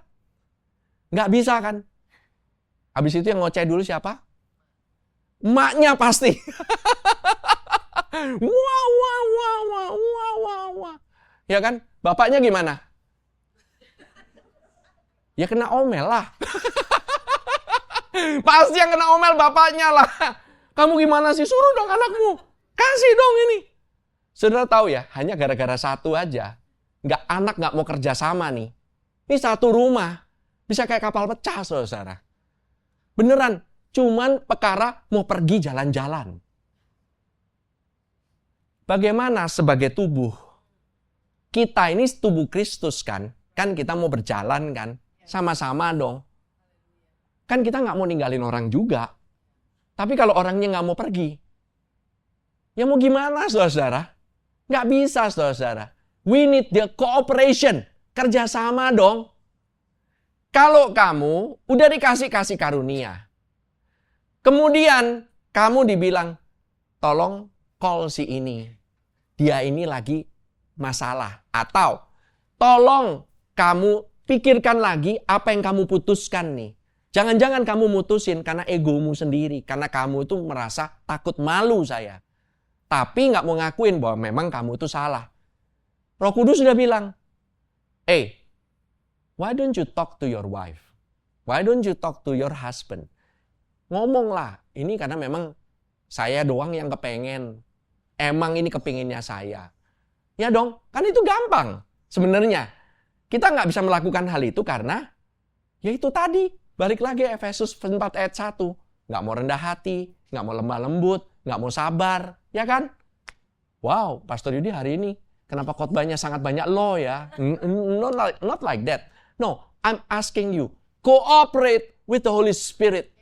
Nggak bisa kan? Habis itu yang ngoceh dulu siapa? Emaknya pasti. Wah. Ya kan? Bapaknya gimana? Ya kena omel lah. Pasti yang kena omel bapaknya lah. Kamu gimana sih? Suruh dong anakmu. Kasih dong ini. Saudara tahu ya, hanya gara-gara satu aja. Anak nggak mau kerja sama nih. Ini satu rumah. Bisa kayak kapal pecah, saudara. Beneran. Cuman perkara mau pergi jalan-jalan. Bagaimana sebagai tubuh? Kita ini tubuh Kristus kan? Kan kita mau berjalan kan? Sama-sama dong. Kan kita nggak mau ninggalin orang juga. Tapi kalau orangnya nggak mau pergi, ya mau gimana saudara? Nggak bisa saudara. We need the cooperation. Kerjasama dong. Kalau kamu udah dikasih karunia, kemudian kamu dibilang, tolong call si ini. Dia ini lagi masalah. Atau tolong kamu pikirkan lagi apa yang kamu putuskan nih. Jangan-jangan kamu mutusin karena egomu sendiri. Karena kamu itu merasa takut malu saya. Tapi nggak mau ngakuin bahwa memang kamu itu salah. Roh Kudus sudah bilang, hey, why don't you talk to your wife? Why don't you talk to your husband? Ngomonglah. Ini karena memang saya doang yang kepengen. Emang ini kepinginnya saya. Ya dong, kan itu gampang. Sebenarnya, kita nggak bisa melakukan hal itu karena, ya itu tadi. Balik lagi Efesus 4 ayat 1. Nggak mau rendah hati, nggak mau lemah lembut, nggak mau sabar. Ya kan? Wow, Pastor Yudi hari ini, kenapa khotbahnya sangat banyak lo ya? Not like that. No, I'm asking you, cooperate with the Holy Spirit.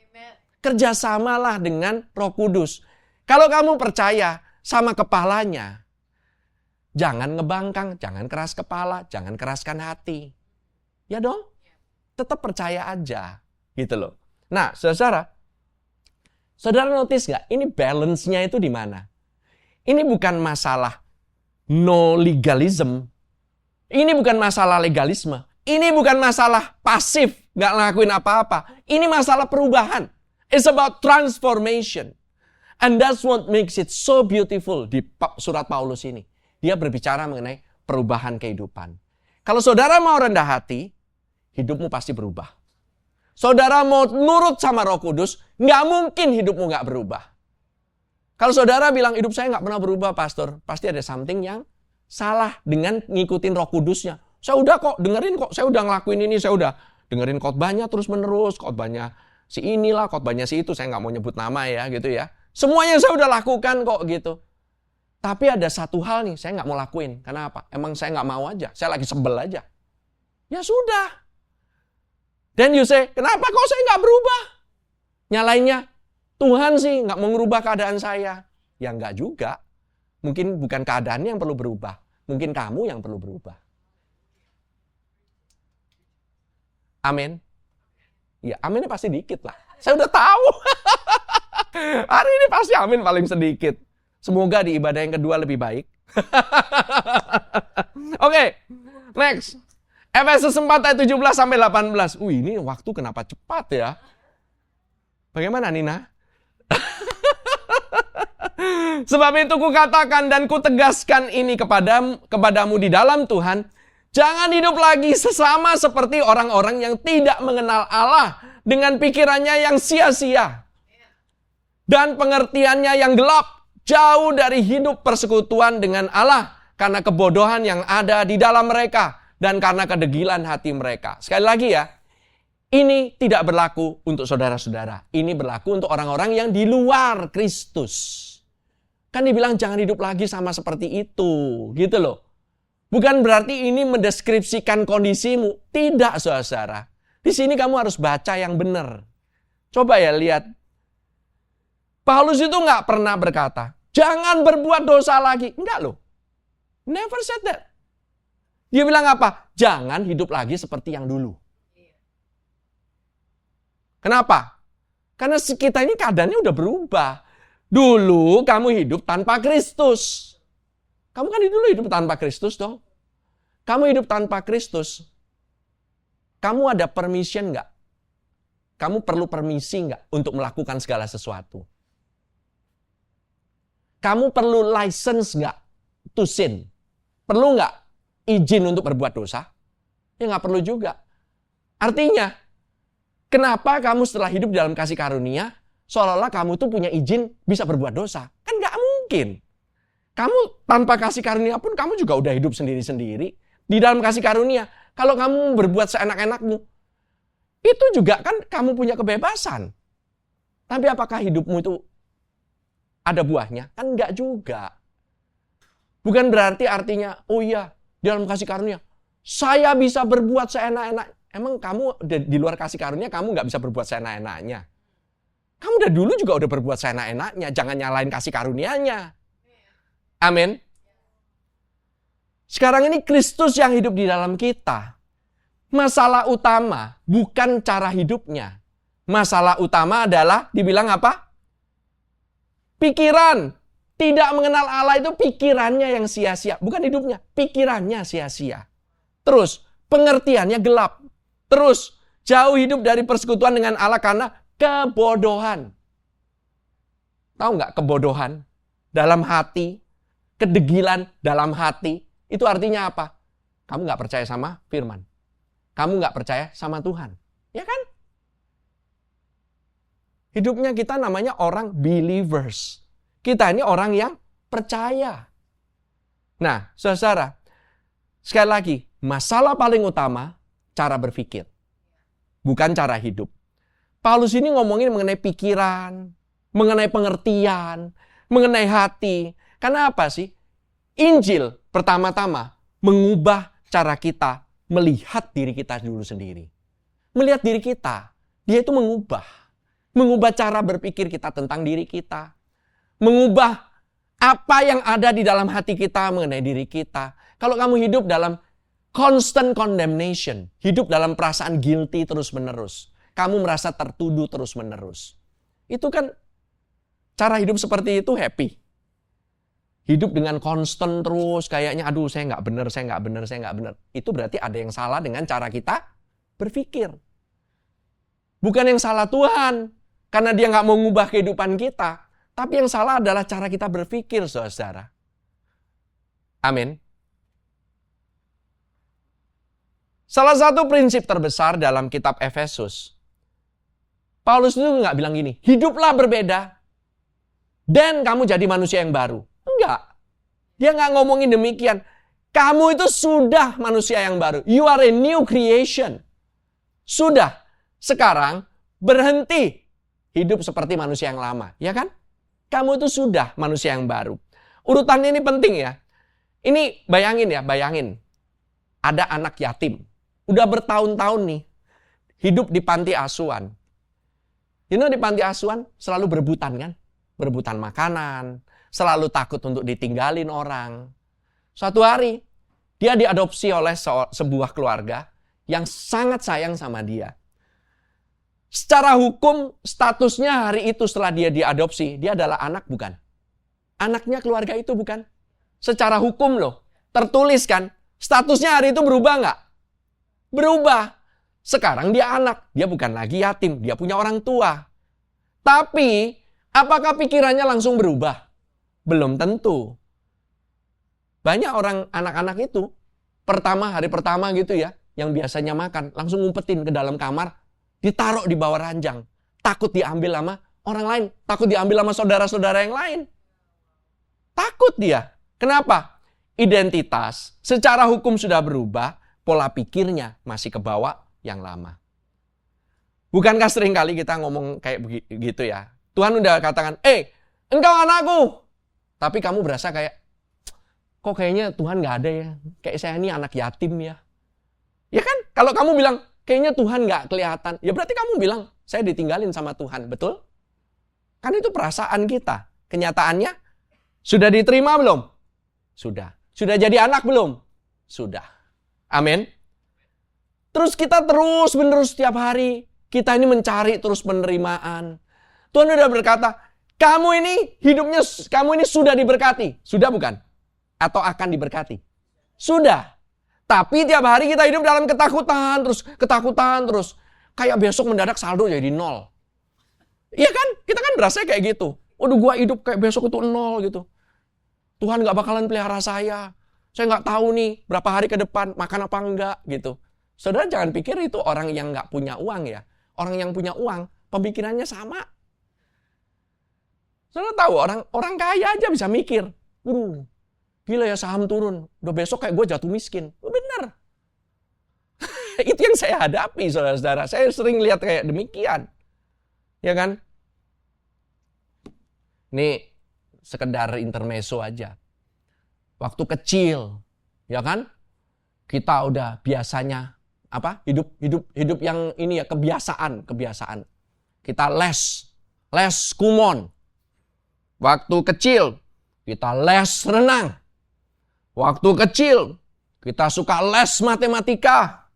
Kerjasamalah dengan Roh Kudus. Kalau kamu percaya sama kepalanya, jangan ngebangkang, jangan keras kepala, jangan keraskan hati. Ya dong? Tetap percaya aja. Gitu loh. Nah, saudara notice nggak? Ini balance-nya itu di mana? Ini bukan masalah no legalism. Ini bukan masalah legalisme. Ini bukan masalah pasif, nggak ngelakuin apa-apa. Ini masalah perubahan. It's about transformation. And that's what makes it so beautiful di surat Paulus ini. Dia berbicara mengenai perubahan kehidupan. Kalau saudara mau rendah hati, hidupmu pasti berubah. Saudara mau nurut sama Roh Kudus, nggak mungkin hidupmu nggak berubah. Kalau saudara bilang, hidup saya nggak pernah berubah, Pastor, pasti ada something yang salah dengan ngikutin Roh Kudusnya. Saya udah kok, dengerin kok. Saya udah ngelakuin ini, saya udah dengerin khotbahnya terus-menerus. Khotbahnya si inilah, khotbahnya si itu. Saya nggak mau nyebut nama ya, gitu ya. Semuanya saya udah lakukan kok, gitu. Tapi ada satu hal nih, saya nggak mau lakuin. Kenapa? Emang saya nggak mau aja. Saya lagi sebel aja. Ya sudah. Then you say, kenapa kok saya nggak berubah? Nyalainnya, Tuhan sih nggak mau ngerubah keadaan saya. Ya nggak juga. Mungkin bukan keadaannya yang perlu berubah. Mungkin kamu yang perlu berubah. Amin. Ya, aminnya pasti dikit lah. Saya udah tahu. Hari ini pasti amin paling sedikit. Semoga di ibadah yang kedua lebih baik. Oke, next. Efesus 4 ayat 17 sampai 18. Ini waktu kenapa cepat ya? Bagaimana Nina? Sebab itu kukatakan dan kutegaskan ini kepadamu di dalam Tuhan. Jangan hidup lagi sesama seperti orang-orang yang tidak mengenal Allah dengan pikirannya yang sia-sia dan pengertiannya yang gelap, jauh dari hidup persekutuan dengan Allah karena kebodohan yang ada di dalam mereka dan karena kedegilan hati mereka. Sekali lagi ya, ini tidak berlaku untuk saudara-saudara. Ini berlaku untuk orang-orang yang di luar Kristus. Kan dibilang jangan hidup lagi sama seperti itu, gitu loh. Bukan berarti ini mendeskripsikan kondisimu. Tidak, saudara. Di sini kamu harus baca yang benar. Coba ya lihat. Paulus itu nggak pernah berkata, jangan berbuat dosa lagi. Enggak loh. Never said that. Dia bilang apa? Jangan hidup lagi seperti yang dulu. Kenapa? Karena kita ini keadaannya udah berubah. Dulu kamu hidup tanpa Kristus. Kamu kan dulu hidup tanpa Kristus dong. Kamu hidup tanpa Kristus. Kamu ada permission nggak? Kamu perlu permisi nggak untuk melakukan segala sesuatu? Kamu perlu license nggak to sin? Perlu nggak izin untuk berbuat dosa? Ya nggak perlu juga. Artinya, kenapa kamu setelah hidup dalam kasih karunia, seolah-olah kamu tuh punya izin bisa berbuat dosa? Kan nggak mungkin. Kamu tanpa kasih karunia pun kamu juga udah hidup sendiri-sendiri. Di dalam kasih karunia, kalau kamu berbuat seenak-enakmu, itu juga kan kamu punya kebebasan. Tapi apakah hidupmu itu ada buahnya? Kan enggak juga. Bukan berarti artinya, oh iya, di dalam kasih karunia, saya bisa berbuat seenak-enak. Emang kamu di luar kasih karunia, kamu nggak bisa berbuat seenak-enaknya? Kamu udah dulu juga udah berbuat seenak-enaknya. Jangan nyalain kasih karunianya. Amin. Sekarang ini Kristus yang hidup di dalam kita. Masalah utama bukan cara hidupnya. Masalah utama adalah dibilang apa? Pikiran. Tidak mengenal Allah itu pikirannya yang sia-sia. Bukan hidupnya, pikirannya sia-sia. Terus, pengertiannya gelap. Terus, jauh hidup dari persekutuan dengan Allah karena kebodohan. Tahu nggak kebodohan? Dalam hati. Kedegilan dalam hati, itu artinya apa? Kamu nggak percaya sama firman. Kamu nggak percaya sama Tuhan. Ya kan? Hidupnya kita namanya orang believers. Kita ini orang yang percaya. Nah, saudara, sekali lagi, masalah paling utama, cara berpikir. Bukan cara hidup. Paulus ini ngomongin mengenai pikiran, mengenai pengertian, mengenai hati. Karena apa sih? Injil pertama-tama mengubah cara kita melihat diri kita dulu sendiri. Melihat diri kita. Dia itu mengubah. Mengubah cara berpikir kita tentang diri kita. Mengubah apa yang ada di dalam hati kita mengenai diri kita. Kalau kamu hidup dalam constant condemnation, hidup dalam perasaan guilty terus-menerus, kamu merasa tertuduh terus-menerus. Itu kan cara hidup seperti itu happy. Hidup dengan constant terus, kayaknya aduh saya nggak benar, saya nggak benar, saya nggak benar. Itu berarti ada yang salah dengan cara kita berpikir. Bukan yang salah Tuhan, karena dia nggak mau ngubah kehidupan kita. Tapi yang salah adalah cara kita berpikir, saudara. Amin. Salah satu prinsip terbesar dalam kitab Efesus, Paulus itu nggak bilang gini, hiduplah berbeda, dan kamu jadi manusia yang baru. Enggak. Dia nggak ngomongin demikian. Kamu itu sudah manusia yang baru. You are a new creation. Sudah. Sekarang berhenti hidup seperti manusia yang lama. Ya kan? Kamu itu sudah manusia yang baru. Urutannya ini penting ya. Ini bayangin. Ada anak yatim. Udah bertahun-tahun nih. Hidup di panti asuhan. Di panti asuhan selalu berebutan kan? Berebutan makanan. Selalu takut untuk ditinggalin orang. Suatu hari, dia diadopsi oleh sebuah keluarga yang sangat sayang sama dia. Secara hukum, statusnya hari itu setelah dia diadopsi, dia adalah anak bukan? Anaknya keluarga itu bukan? Secara hukum loh, tertulis kan? Statusnya hari itu berubah nggak? Berubah. Sekarang dia anak, dia bukan lagi yatim, dia punya orang tua. Tapi, apakah pikirannya langsung berubah? Belum tentu. Banyak orang anak-anak itu, hari pertama gitu ya, yang biasanya makan, langsung ngumpetin ke dalam kamar, ditaruh di bawah ranjang. Takut diambil sama orang lain, takut diambil sama saudara-saudara yang lain. Takut dia. Kenapa? Identitas secara hukum sudah berubah, pola pikirnya masih kebawa yang lama. Bukankah sering kali kita ngomong kayak begitu ya? Tuhan udah katakan, engkau anakku. Tapi kamu berasa kayak, kok kayaknya Tuhan gak ada ya? Kayak saya ini anak yatim ya. Ya kan? Kalau kamu bilang, kayaknya Tuhan gak kelihatan. Ya berarti kamu bilang, saya ditinggalin sama Tuhan. Betul? Kan itu perasaan kita. Kenyataannya, sudah diterima belum? Sudah. Sudah jadi anak belum? Sudah. Amin. Terus kita terus-menerus setiap hari, kita ini mencari terus penerimaan. Tuhan sudah berkata, kamu ini sudah diberkati. Sudah bukan? Atau akan diberkati? Sudah. Tapi tiap hari kita hidup dalam ketakutan terus. Kayak besok mendadak saldo jadi 0. Iya kan? Kita kan berasa kayak gitu. Waduh, gua hidup kayak besok itu 0 gitu. Tuhan gak bakalan pelihara saya. Saya gak tahu nih berapa hari ke depan makan apa enggak gitu. Saudara jangan pikir itu orang yang gak punya uang ya. Orang yang punya uang, pemikirannya sama. Saudara tahu, orang kaya aja bisa mikir. Gila ya saham turun. Udah besok kayak gue jatuh miskin. Bener. Itu yang saya hadapi, saudara-saudara. Saya sering lihat kayak demikian. Ya kan? Ini sekedar intermezzo aja. Waktu kecil, ya kan? Kita udah biasanya hidup yang ini ya, kebiasaan. Kita les kumon. Waktu kecil kita les renang. Waktu kecil kita suka les matematika.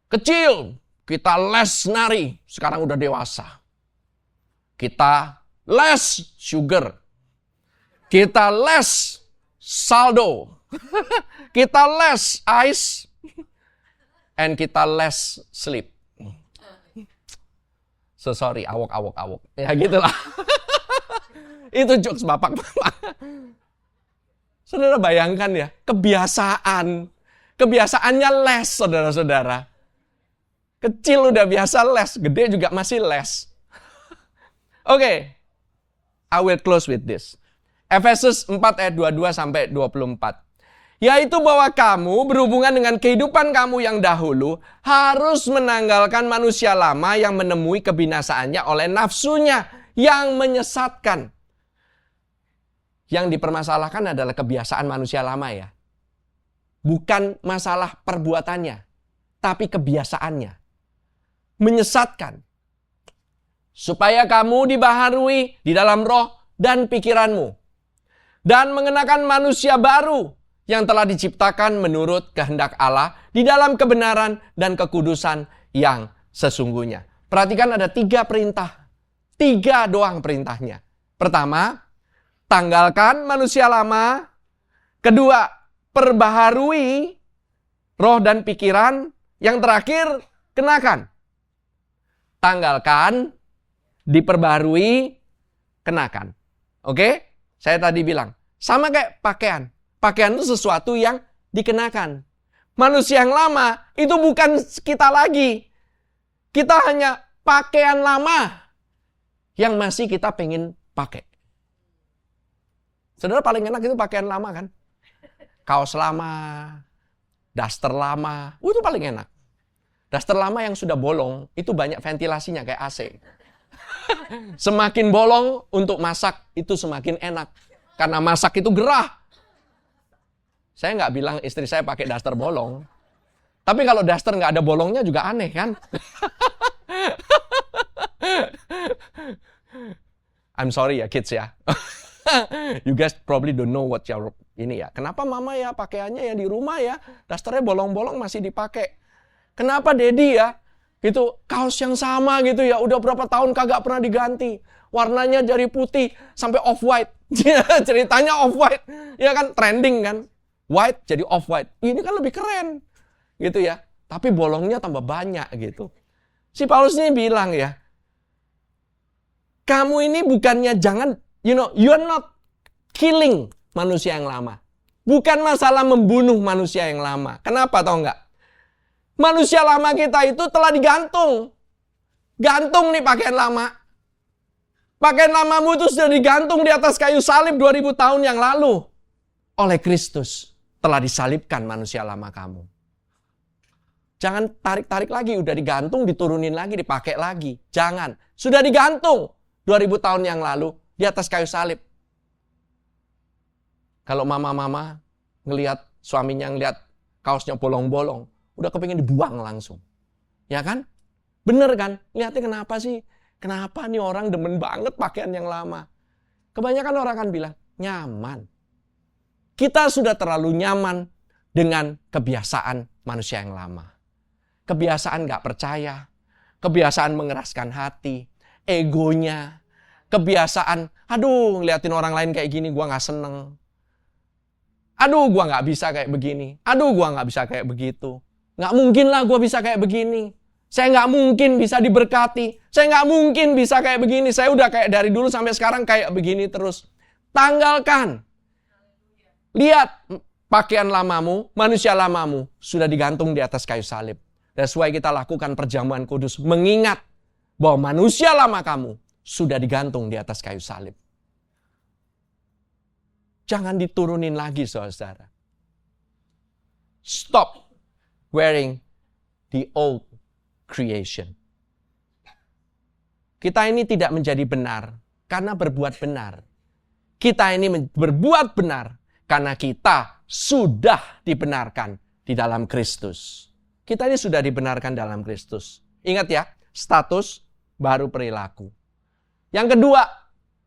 Kecil kita les nari. Sekarang udah dewasa. Kita les sugar. Kita les saldo. Kita les ice. And kita les sleep. So sorry, awok. Ya gitulah. Itu jokes bapak-bapak. Saudara bayangkan ya, kebiasaannya les, saudara-saudara. Kecil udah biasa les, gede juga masih les. Oke, I will close with this. Efesus 4 ayat 22 sampai 24. Yaitu bahwa kamu berhubungan dengan kehidupan kamu yang dahulu harus menanggalkan manusia lama yang menemui kebinasaannya oleh nafsunya yang menyesatkan. Yang dipermasalahkan adalah kebiasaan manusia lama ya. Bukan masalah perbuatannya, tapi kebiasaannya. Menyesatkan. Supaya kamu dibaharui di dalam roh dan pikiranmu. Dan mengenakan manusia baru yang telah diciptakan menurut kehendak Allah di dalam kebenaran dan kekudusan yang sesungguhnya. Perhatikan ada 3 perintah. 3 doang perintahnya. Pertama, tanggalkan manusia lama. Kedua, perbaharui roh dan pikiran. Yang terakhir, kenakan. Tanggalkan, diperbaharui, kenakan. Oke? Saya tadi bilang, sama kayak pakaian. Pakaian itu sesuatu yang dikenakan. Manusia yang lama itu bukan kita lagi. Kita hanya pakaian lama yang masih kita pengen pakai. Saudara paling enak itu pakaian lama kan? kaos lama, daster lama, itu paling enak. Daster lama yang sudah bolong, itu banyak ventilasinya kayak AC. Semakin bolong untuk masak, itu semakin enak. Karena masak itu gerah. Saya nggak bilang istri saya pakai daster bolong. Tapi kalau daster nggak ada bolongnya juga aneh kan? I'm sorry ya kids ya. You guys probably don't know what your ini ya. Kenapa mama ya pakaiannya ya di rumah ya dasternya bolong-bolong masih dipakai. Kenapa Daddy ya itu kaos yang sama gitu ya udah berapa tahun kagak pernah diganti. Warnanya dari putih sampai off white. Ceritanya off white. Ya kan trending kan. White jadi off white. Ini kan lebih keren. Gitu ya. Tapi bolongnya tambah banyak gitu. Si Paulus ini bilang ya, kamu ini bukannya jangan, you're not killing manusia yang lama. Bukan masalah membunuh manusia yang lama. Kenapa tau nggak? Manusia lama kita itu telah digantung. Gantung nih pakaian lama. Pakaian lamamu itu sudah digantung di atas kayu salib 2000 tahun yang lalu. Oleh Kristus telah disalibkan manusia lama kamu. Jangan tarik-tarik lagi, udah digantung, diturunin lagi, dipakai lagi. Jangan. Sudah digantung 2000 tahun yang lalu di atas kayu salib. Kalau mama-mama ngelihat suaminya ngelihat kaosnya bolong-bolong, udah kepingin dibuang langsung. Ya kan? Bener kan? Lihatnya kenapa sih? Kenapa nih orang demen banget pakaian yang lama? Kebanyakan orang kan bilang, nyaman. Kita sudah terlalu nyaman dengan kebiasaan manusia yang lama. Kebiasaan gak percaya, kebiasaan mengeraskan hati, egonya, kebiasaan, aduh ngeliatin orang lain kayak gini gua gak seneng. Aduh gua gak bisa kayak begini, aduh gua gak bisa kayak begitu. Gak mungkin lah gua bisa kayak begini. Saya gak mungkin bisa diberkati, saya gak mungkin bisa kayak begini. Saya udah kayak dari dulu sampai sekarang kayak begini terus. Tanggalkan. Lihat pakaian lamamu, manusia lamamu sudah digantung di atas kayu salib. That's why kita lakukan perjamuan kudus. Mengingat bahwa manusia lama kamu sudah digantung di atas kayu salib. Jangan diturunin lagi saudara. Stop wearing the old creation. Kita ini tidak menjadi benar karena berbuat benar. Kita ini berbuat benar karena kita sudah dibenarkan di dalam Kristus. Kita ini sudah dibenarkan dalam Kristus. Ingat ya, status baru perilaku. Yang kedua,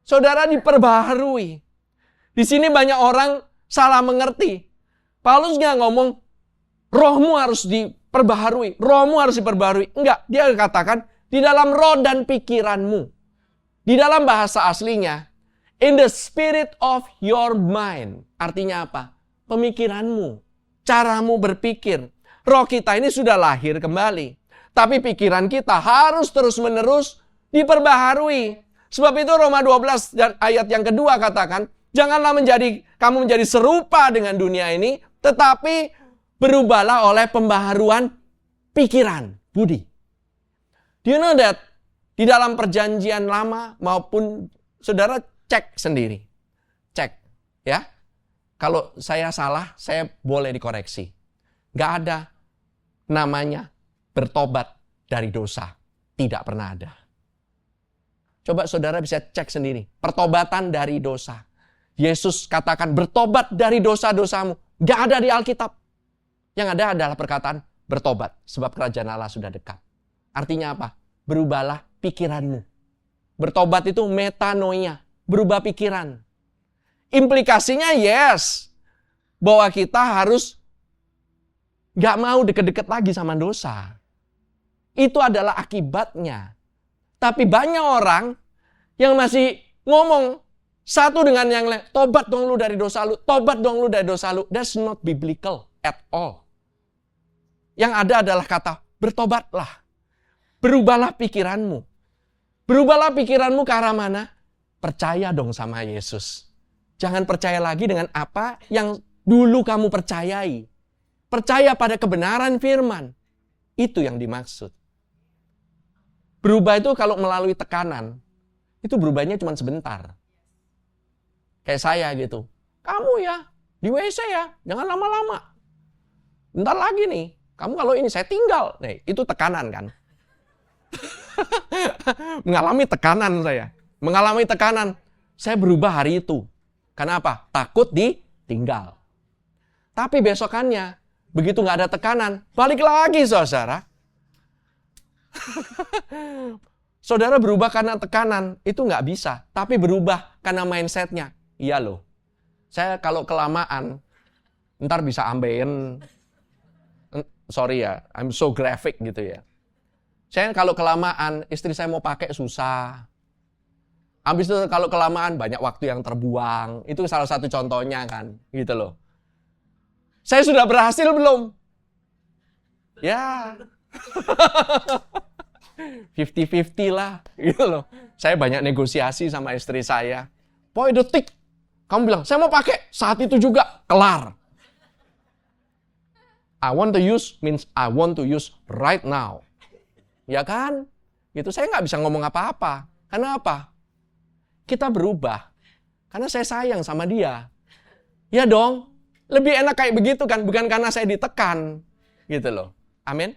saudara diperbaharui. Di sini banyak orang salah mengerti. Paulus nggak ngomong, rohmu harus diperbaharui, rohmu harus diperbaharui. Enggak, dia katakan, di dalam roh dan pikiranmu. Di dalam bahasa aslinya, in the spirit of your mind. Artinya apa? Pemikiranmu, caramu berpikir. Roh kita ini sudah lahir kembali. Tapi pikiran kita harus terus-menerus diperbaharui. Sebab itu Roma 12 dan ayat yang kedua katakan, janganlah kamu menjadi serupa dengan dunia ini, tetapi berubahlah oleh pembaharuan pikiran, budi. Do you know that? Di dalam perjanjian lama maupun saudara cek sendiri. Cek, ya. Kalau saya salah, saya boleh dikoreksi. Gak ada namanya bertobat dari dosa. Tidak pernah ada. Coba saudara bisa cek sendiri. Pertobatan dari dosa. Yesus katakan bertobat dari dosa-dosamu. Gak ada di Alkitab. Yang ada adalah perkataan bertobat. Sebab kerajaan Allah sudah dekat. Artinya apa? Berubahlah pikiranmu. Bertobat itu metanoia. Berubah pikiran. Implikasinya yes. Bahwa kita harus gak mau deket-deket lagi sama dosa. Itu adalah akibatnya. Tapi banyak orang yang masih ngomong satu dengan yang lain. Tobat dong lu dari dosa lu. Tobat dong lu dari dosa lu. That's not biblical at all. Yang ada adalah kata bertobatlah. Berubahlah pikiranmu. Berubahlah pikiranmu ke arah mana? Percaya dong sama Yesus. Jangan percaya lagi dengan apa yang dulu kamu percayai. Percaya pada kebenaran firman. Itu yang dimaksud. Berubah itu kalau melalui tekanan. Itu berubahnya cuma sebentar. Kayak saya gitu. Kamu ya, Di WC ya, jangan lama-lama. Bentar lagi nih, kamu kalau ini saya tinggal. Nih, itu tekanan kan? Mengalami tekanan saya. Mengalami tekanan. Saya berubah hari itu. Kenapa? Takut ditinggal. Tapi besokannya, begitu nggak ada tekanan, balik lagi saudara. Saudara berubah karena tekanan, itu nggak bisa. Tapi berubah karena mindset-nya. Iya loh, saya kalau kelamaan, ntar bisa ambeien. Sorry ya, I'm so graphic gitu ya. Saya kalau kelamaan, istri saya mau pakai susah. Habis itu kalau kelamaan, banyak waktu yang terbuang. Itu salah satu contohnya kan, gitu loh. Saya sudah berhasil belum? Ya, 50-50 lah, gitu loh. Saya banyak negosiasi sama istri saya. Pokoknya detik, kamu bilang, saya mau pakai, saat itu juga, kelar. I want to use means I want to use right now. Ya kan? Gitu, saya nggak bisa ngomong apa-apa. Kenapa? Kita berubah. Karena saya sayang sama dia. Ya dong, lebih enak kayak begitu kan, bukan karena saya ditekan. Gitu loh. Amin.